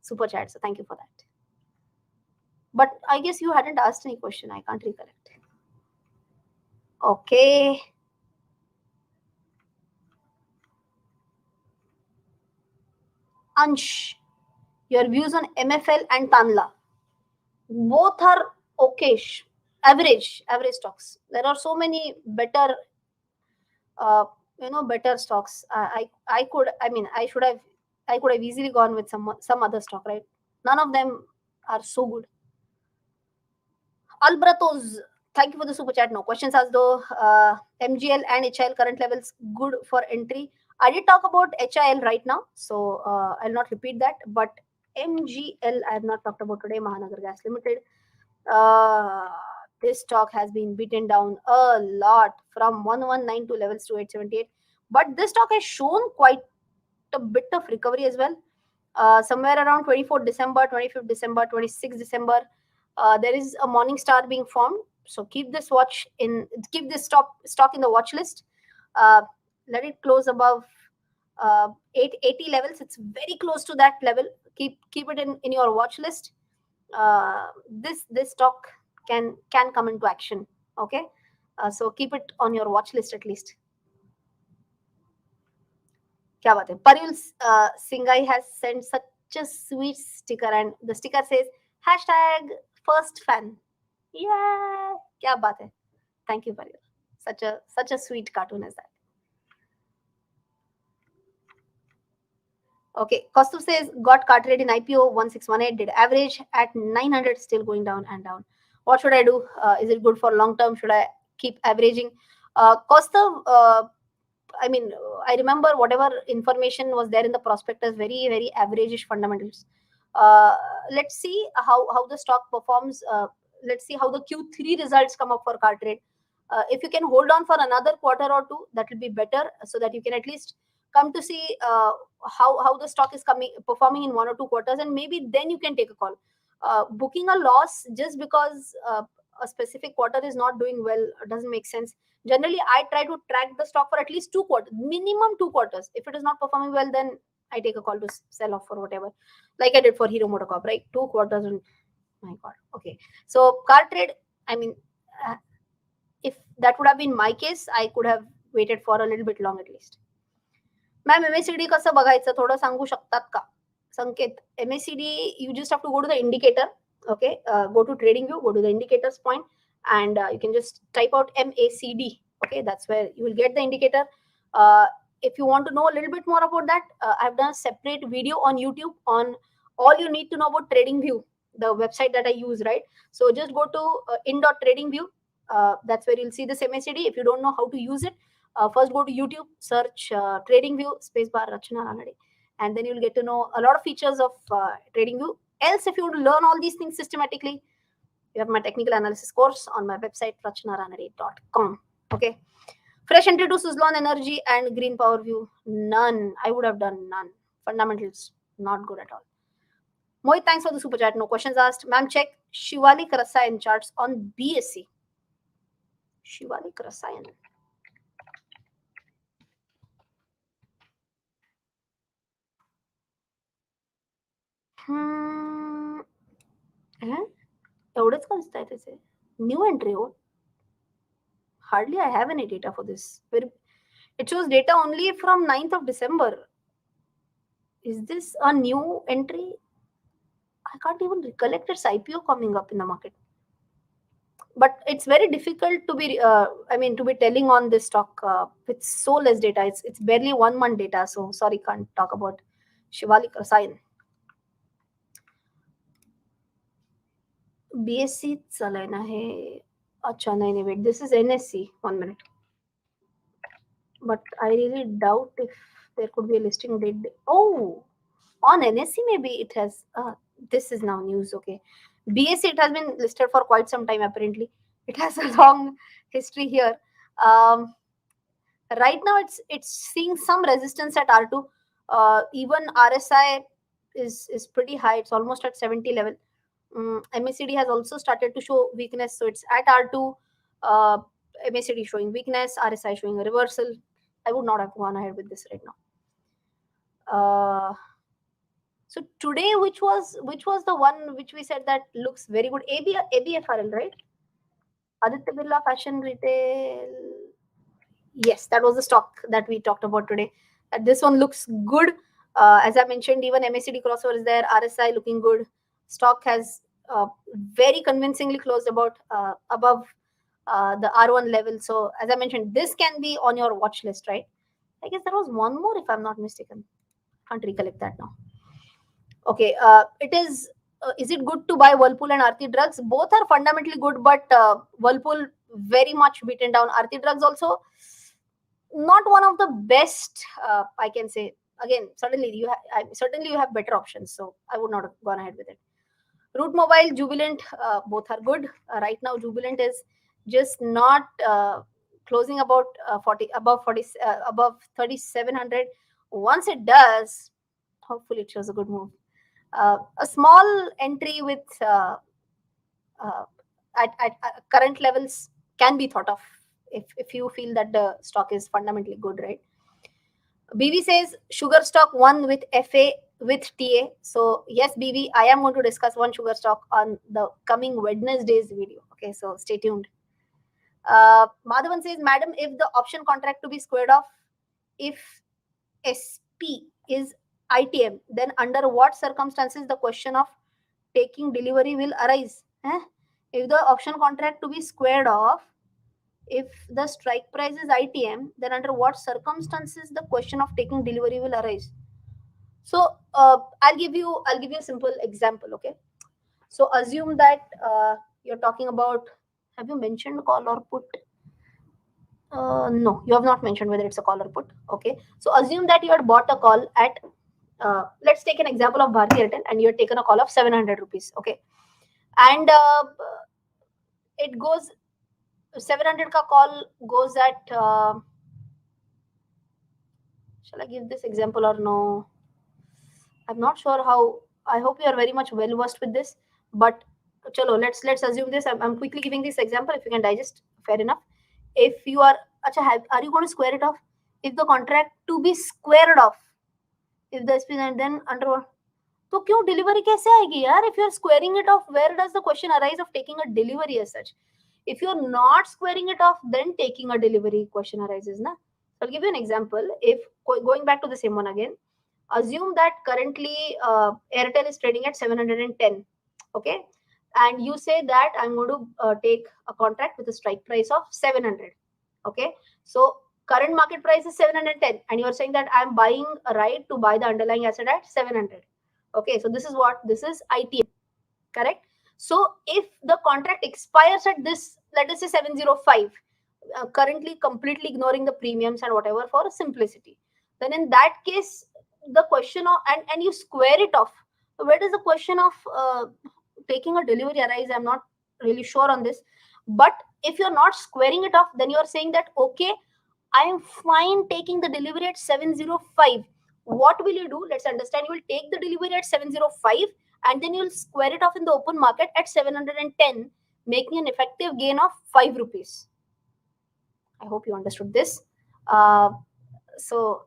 super chat. So thank you for that. But I guess you hadn't asked any question. I can't recollect. Okay. Ansh, your views on MFL and Tanla. Both are okayish, average stocks. There are so many better uh, better stocks. I could, I mean, I could have easily gone with some other stock, right? None of them are so good. Albratos, thank you for the super chat. No questions as though MGL and HIL current levels good for entry. I did talk about HIL right now, so I'll not repeat that. But MGL I have not talked about today. Mahanagar Gas Limited. Uh, this stock has been beaten down a lot from 1192 levels to 878. But this stock has shown quite a bit of recovery as well. Somewhere around 24th December, 25th December, 26th December, there is a morning star being formed. So keep this stock in the watch list. Uh, Let it close above 880 levels. It's very close to that level. Keep it in your watch list. This stock can come into action. Okay, so keep it on your watch list at least. क्या बात है Parul Singhai has sent such a sweet sticker and the sticker says hashtag first fan. Yeah, क्या बात है. Thank you, Parul. Such a sweet cartoon as that. Okay, Kaustubh says got cart rate in IPO 1618, did average at 900, still going down and down. What should I do? Is it good for long term? Should I keep averaging? Kaustubh, I mean, I remember whatever information was there in the prospectus, very, very average-ish fundamentals. Uh, let's see how the stock performs. Let's see how the Q3 results come up for car trade. If you can hold on for another quarter or two, that will be better, so that you can at least come to see how the stock is performing in 1 or 2 quarters, and maybe then you can take a call. Booking a loss just because a specific quarter is not doing well doesn't make sense. Generally, I try to track the stock for at least 2 quarters, minimum 2 quarters. If it is not performing well, then I take a call to sell off for whatever, like I did for Hero MotoCorp, right? 2 quarters, and my God. Okay, so car trade, I mean, uh, if that would have been my case, I could have waited for a little bit long at least. Ma'am MACD कसं बघायचं थोडं सांगू शकतात का? संकेत, MACD, you just have to go to the indicator. Okay, go to trading view, go to the indicators point, and you can just type out MACD. Okay, that's where you will get the indicator. If you want to know a little bit more about that, I've done a separate video on YouTube on all you need to know about trading view, the website that I use, right? So just go to in.tradingview. That's where you'll see this MACD. If you don't know how to use it, first go to YouTube, search trading view spacebar Rachana Ranade, and then you'll get to know a lot of features of trading view. Else, if you want to learn all these things systematically, you have my technical analysis course on my website rachanaranade.com. Okay, fresh entry to Suzlon Energy and Green Power View, none. I would have done none. Fundamentals not good at all. Mohit, thanks for the super chat. No questions asked. Ma'am, check Shivalik Rasayan charts on BSC. Shivalik Rasayan. एवढेच का दिसत आहे त्याचे new entry हो hardly I have any data for this It shows data only from 9th of December. Is this a new entry? I can't even recollect its IPO coming up in the market. But it's very difficult to be, to be telling on this stock with so less data. It's barely 1 month data. So sorry, can't talk about Shivalik Rasayan. BSC चलाना है. अच्छा नहीं wait, this is NSC. 1 minute. But I really doubt if there could be a listing date. Oh, on NSC maybe it has. This is now news. Okay, BSC, it has been listed for quite some time apparently. It has a long history here. Um, right now it's seeing some resistance at R2. Even RSI is pretty high. It's almost at 70 level. MACD has also started to show weakness, so it's at R2. MACD showing weakness, RSI showing a reversal. I would not have gone ahead with this right now. So today, which was the one which we said that looks very good? ABFRL, right? Aditya Birla Fashion Retail. Yes, that was the stock that we talked about today. This one looks good. As I mentioned, even MACD crossover is there. RSI looking good. Stock has very convincingly closed about above the R1 level. So as I mentioned, this can be on your watch list, right? I guess there was one more, if I'm not mistaken. Can't recollect that now. Okay, it is. Is it good to buy Whirlpool and Aarti Drugs? Both are fundamentally good, but Whirlpool very much beaten down. Aarti Drugs also not one of the best. I can say again. Certainly you have better options. So I would not have gone ahead with it. Root Mobile, Jubilant, both are good. Right now, Jubilant is just not closing about 3,700. Once it does, hopefully it shows a good move. A small entry with at current levels can be thought of if you feel that the stock is fundamentally good, right? BV says sugar stock one with FA with TA. So yes, BV, I am going to discuss one sugar stock on the coming Wednesday's video. Okay, so stay tuned. Madhavan says, Madam, if the option contract to be squared off, if SP is ITM, then under what circumstances the question of taking delivery will arise? If the option contract to be squared off, if the strike price is ITM, then under what circumstances the question of taking delivery will arise? So I'll give you a simple example. Okay, so assume that you're talking about. Have you mentioned call or put? No, you have not mentioned whether it's a call or put. Okay, so assume that you had bought a call at. Let's take an example of Bharti Airtel, and you had taken a call of 700 rupees. Okay, and it goes 700 ka call goes at. Shall I give this example or no? I'm not sure how. I hope you are very much well versed with this, but chalo, let's assume this. I'm quickly giving this example. If you can digest, fair enough. If you are, are you going to square it off? If the contract to be squared off, if the SP then under what? तो क्यों delivery कैसे आएगी यार? If you are squaring it off, where does the question arise of taking a delivery as such? If you are not squaring it off, then taking a delivery question arises, na? So I'll give you an example. If going back to the same one again, assume that currently Airtel is trading at 710. Okay, and you say that I'm going to take a contract with a strike price of 700. Okay, so current market price is 710, and you're saying that I'm buying a right to buy the underlying asset at 700. Okay, so this is what this is ITM, correct? So if the contract expires at this, let us say 705, currently completely ignoring the premiums and whatever for simplicity, then in that case, the question of and you square it off, where does the question of taking a delivery arise? I'm not really sure on this, but if you're not squaring it off, then you're saying that okay, I am fine taking the delivery at 705. What will you do? Let's understand. You will take the delivery at 705 and then you'll square it off in the open market at 710, making an effective gain of 5 rupees. I hope you understood this. So,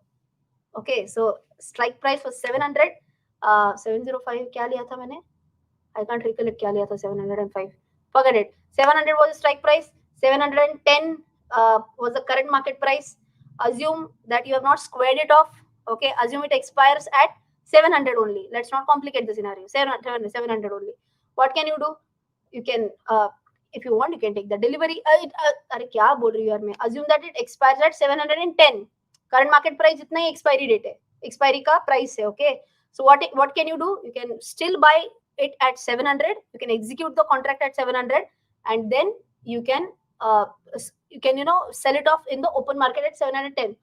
okay, so strike price was 700. 705 क्या लिया था मैंने? I can't recollect क्या लिया था 705. Forget it. 700 was the strike price. 710 was the current market price. Assume that you have not squared it off. Okay, assume it expires at 700 only. Let's not complicate the scenario. 700 only. What can you do? You can, if you want, you can take the delivery. अरे क्या बोल रही हूँ यार मैं? Assume that it expires at 710. Current market price जितना ही expiry date है. Expiry का price है. Okay. So what can you do? You can still buy it at 700. You can execute the contract at 700, and then you can sell it off in the open market at 710.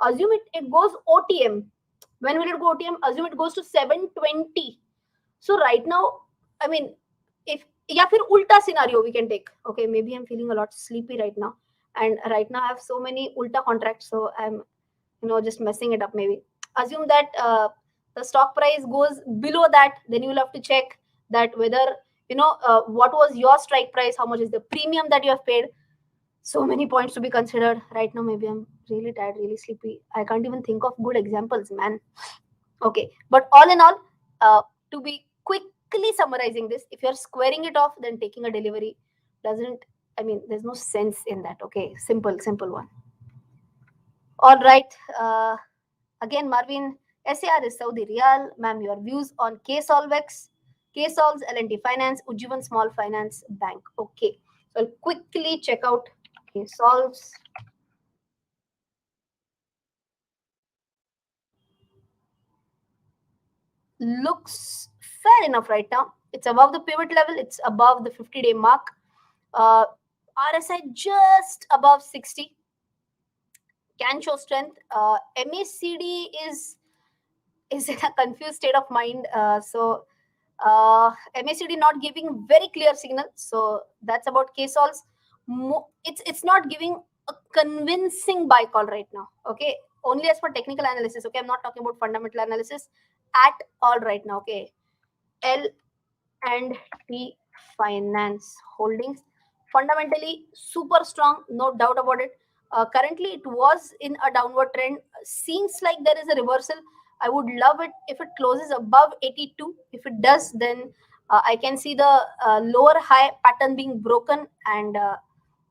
Assume it goes OTM. When will it go OTM? Assume it goes to 720. So right now, I mean, if या फिर ulta scenario we can take. Okay, maybe I'm feeling a lot sleepy right now, and right now I have so many ulta contracts, so I'm just messing it up. Maybe assume that the stock price goes below that, then you will have to check that whether what was your strike price, how much is the premium that you have paid. So many points to be considered right now. Maybe I'm really tired, really sleepy. I can't even think of good examples, man. Okay, but all in all, to be quickly summarizing this, if you're squaring it off, then taking a delivery doesn't, there's no sense in that. Okay, simple one. All right. Again, Marvin, SAR is Saudi Riyal. Ma'am, your views on KSolveX, KSolves, L&T Finance, Ujjivan Small Finance Bank. Okay, so I'll quickly check out KSolves. Looks fair enough right now. It's above the pivot level. It's above the 50-day mark. RSI just above 60. Can show strength. MACD is in a confused state of mind. So MACD not giving very clear signal. So that's about KSolves. It's not giving a convincing buy call right now. Okay, only as for technical analysis. Okay, I'm not talking about fundamental analysis at all right now. Okay, L&T Finance Holdings fundamentally super strong, no doubt about it. Currently, it was in a downward trend. Seems like there is a reversal. I would love it if it closes above 82. If it does, then I can see the lower high pattern being broken, and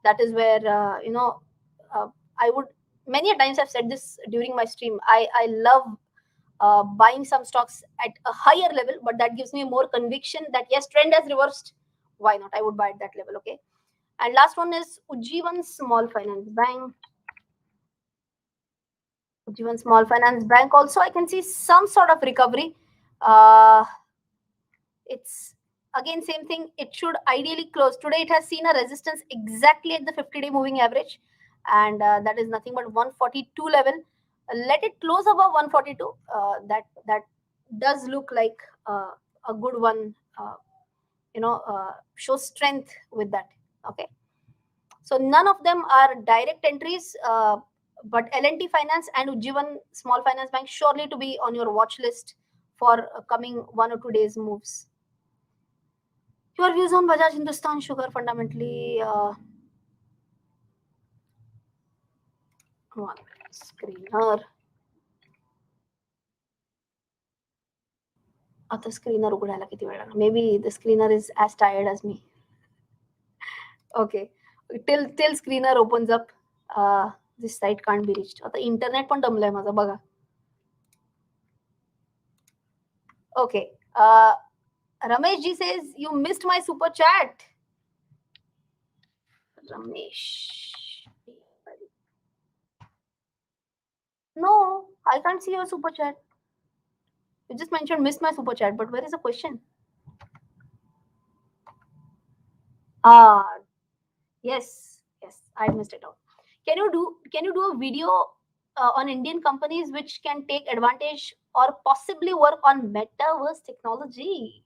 that is where I would. Many a times I've said this during my stream. I love buying some stocks at a higher level, but that gives me more conviction that yes, trend has reversed. Why not? I would buy at that level. Okay. And last one is Ujjivan Small Finance Bank. Ujjivan Small Finance Bank also, I can see some sort of recovery. It's again same thing. It should ideally close. Today it has seen a resistance exactly at the 50-day moving average, and that is nothing but 142 level. Let it close above 142. That does look like a good one. Shows strength with that. Okay. So none of them are direct entries, but L&T Finance and Ujjivan Small Finance Bank surely to be on your watch list for coming 1 or 2 days moves. Your views on Bajaj Hindustan Sugar fundamentally. One screener. आता screener उघडायला किती वेळ लागणार? Maybe the screener is as tired as me. Okay, till screener opens up, this site can't be reached. आता internet पण दमलाय माझा बघा. Okay, Ramesh ji says you missed my super chat. Ramesh, no, I can't see your super chat. You just mentioned missed my super chat, but where is the question? Yes, I missed it out. Can you do a video on Indian companies which can take advantage or possibly work on metaverse technology?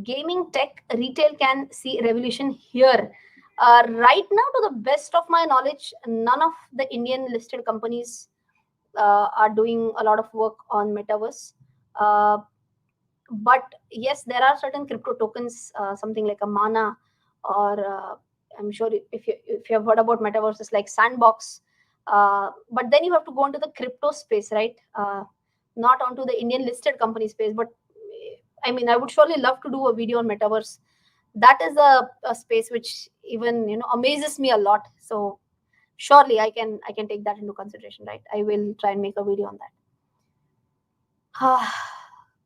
Gaming, tech, retail can see revolution here. Right now, to the best of my knowledge, none of the Indian listed companies are doing a lot of work on metaverse. But yes, there are certain crypto tokens, something like a Mana, or I'm sure if you have heard about metaverses like Sandbox. But then you have to go into the crypto space, right? Not onto the Indian listed company space. But I would surely love to do a video on metaverse. That is a space which even amazes me a lot. So surely I can take that into consideration, right? I will try and make a video on that.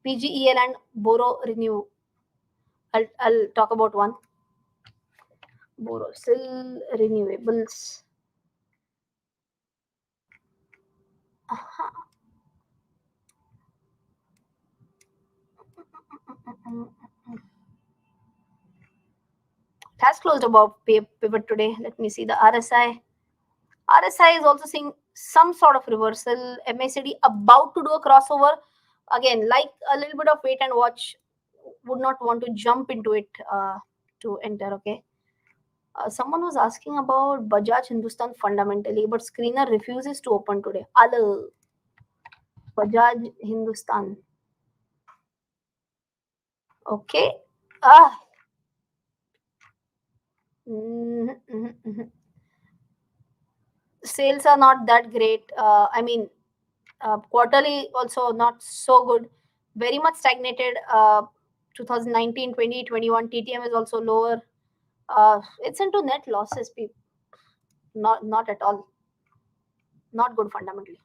PGEL and Boro Renew. I'll talk about one. Borosil Renewables. It has closed above pivot today. Let me see the RSI. RSI is also seeing some sort of reversal. MACD about to do a crossover. Again, like a little bit of wait and watch. Would not want to jump into it to enter. Okay. Someone was asking about Bajaj Hindustan fundamentally, but screener refuses to open today. Hello. Bajaj Hindustan. Okay. Ah. Sales are not that great. I mean, quarterly also not so good. Very much stagnated. 2019, 20, 21 TTM is also lower. It's into net losses, people. Not at all. Not good fundamentally.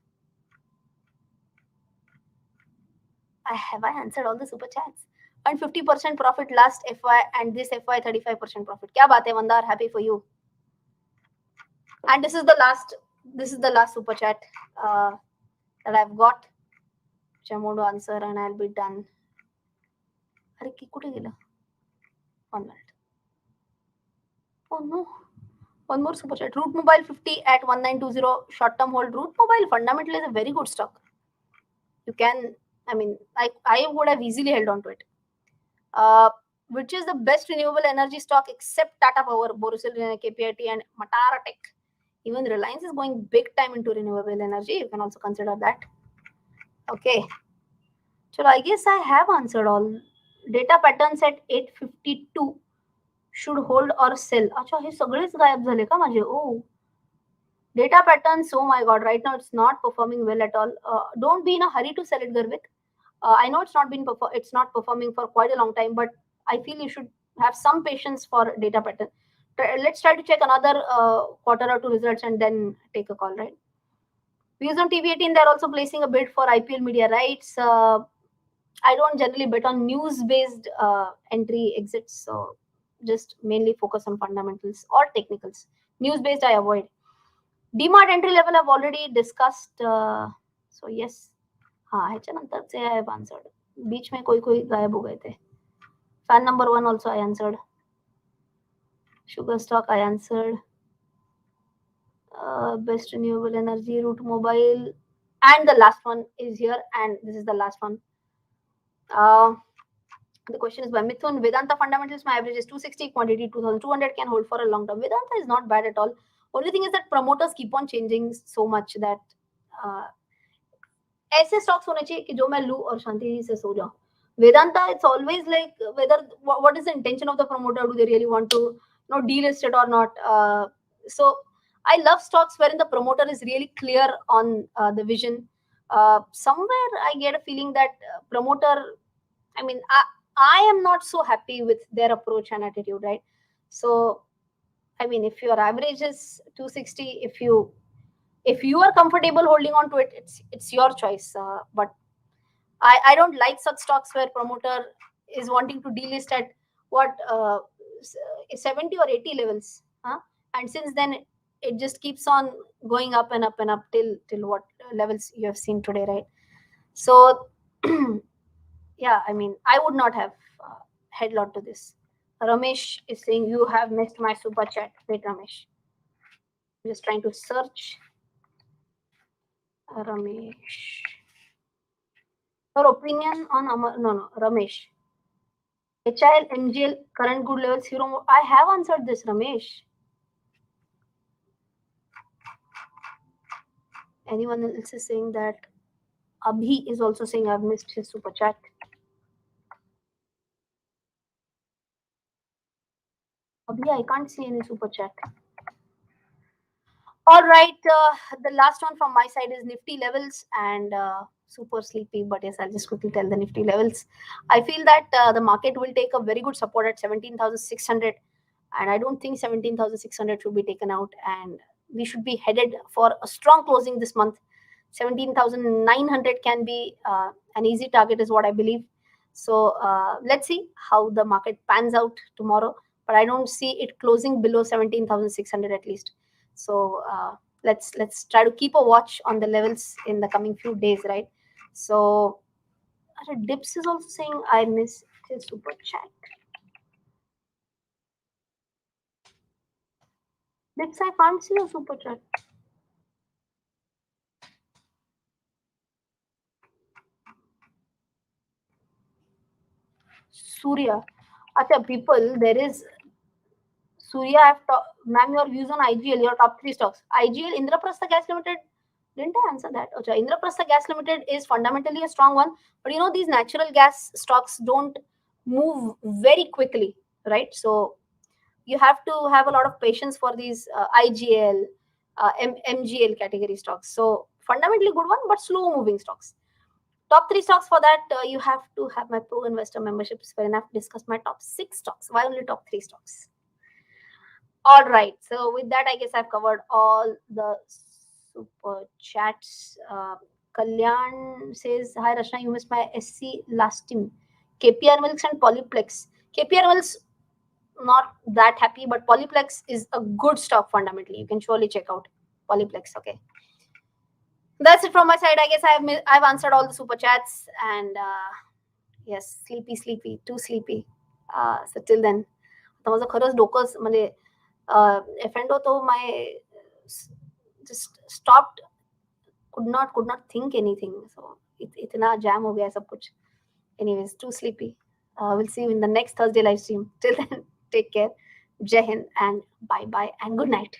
I answered all the super chats. And 50% profit last FY and this FY 35% profit. Kya baat hai, Mandar? Happy for you. And this is the last super chat that I've got, which I'm going to answer, and I'll be done. Are kutte gela? 1 minute. Oh no. One more super chat. Root Mobile 50 at 1920 short term hold. Root Mobile fundamentally is a very good stock. You can, I mean, I would have easily held on to it. Which is the best renewable energy stock except Tata Power, Borosil, KPIT, and Matara Tech. Even Reliance is going big time into renewable energy. You can also consider that. Okay. So I guess I have answered all. Data patterns at 852 should hold or sell. अच्छा हे सगळेच गायब झाले का माझे? Oh. Data patterns, oh my god, right now it's not performing well at all. Don't be in a hurry to sell it, Garvit. I know it's not performing for quite a long time, but I feel you should have some patience for data pattern. Let's try to check another quarter or two results and then take a call, right? Views on TV18, they're also placing a bid for IPL media rights. I don't generally bet on news-based entry exits, so just mainly focus on fundamentals or technicals. News-based, I avoid. Demat entry level I've already discussed. So yes. हाँ ह्याच्यानंतर से I have answered. बीच में कोई गायब हो गए थे. Fan number 1 also I answered. Sugar stock I answered. Best renewable energy, Root Mobile, and the last one is here, and this is the last one. The question is by Mithun. Vedanta fundamentals, my average is 260, quantity 2200, can hold for a long term. Vedanta is not bad at all. Only thing is that promoters keep on changing so much that ऐसे stocks होने चाहिए कि जो मैं लूं और शांति से सो जाऊं. Vedanta, it's always like whether what is the intention of the promoter? Do they really want to delist it or not? So I love stocks wherein the promoter is really clear on the vision. Somewhere I get a feeling that promoter, I mean, I am not so happy with their approach and attitude, right? So, I mean, if your average is 260, if you are comfortable holding on to it, it's your choice. But I don't like such stocks where promoter is wanting to delist at what 70 or 80 levels, huh? And since then it just keeps on going up and up and up till what levels you have seen today, right? So yeah, I mean, I would not have headlot to this. Ramesh is saying you have missed my super chat. Wait, Ramesh. I'm just trying to search. Ramesh. Your opinion on Ramesh. HIL, MGL, current good levels, Hero. I have answered this, Ramesh. Anyone else is saying that? Abhi is also saying I've missed his super chat. Abhi, I can't see any super chat. All right, the last one from my side is Nifty levels, and super sleepy, but yes, I'll just quickly tell the Nifty levels. I feel that the market will take a very good support at 17,600, and I don't think 17,600 should be taken out, and we should be headed for a strong closing this month. 17,900 can be an easy target is what I believe. So let's see how the market pans out tomorrow, but I don't see it closing below 17,600 at least. So let's try to keep a watch on the levels in the coming few days, right? So Dips is also saying I miss his super chat. Dips, I can't see a super chat. Surya. Acha, people, there is Surya. Ma'am, your views on IGL, your top three stocks. IGL, Indraprastha Gas Limited. Didn't I answer that? Acha, Indraprastha Gas Limited is fundamentally a strong one, but you know these natural gas stocks don't move very quickly, right? So you have to have a lot of patience for these IGL, MGL category stocks. So fundamentally good one, but slow moving stocks. Top three stocks for that, you have to have my pro investor memberships wherein I've discussed my top six stocks. Why only top three stocks? All right. So with that, I guess I've covered all the super chats. Kalyan says, "Hi Rachana, you missed my SC last team. KPR Milks and Polyplex. KPR Milks not that happy, but Polyplex is a good stock fundamentally. You can surely check out Polyplex. Okay." That's it from my side. I guess I've answered all the super chats and yes, sleepy, too sleepy. So till then, आता माझं खरंच डोकंच म्हणजे F&O तो my just stopped, could not think anything. So इतना jam हो गया सब कुछ. Anyways, too sleepy. We'll see you in the next Thursday live stream. Till then, take care. Jai Hind and bye bye and good night.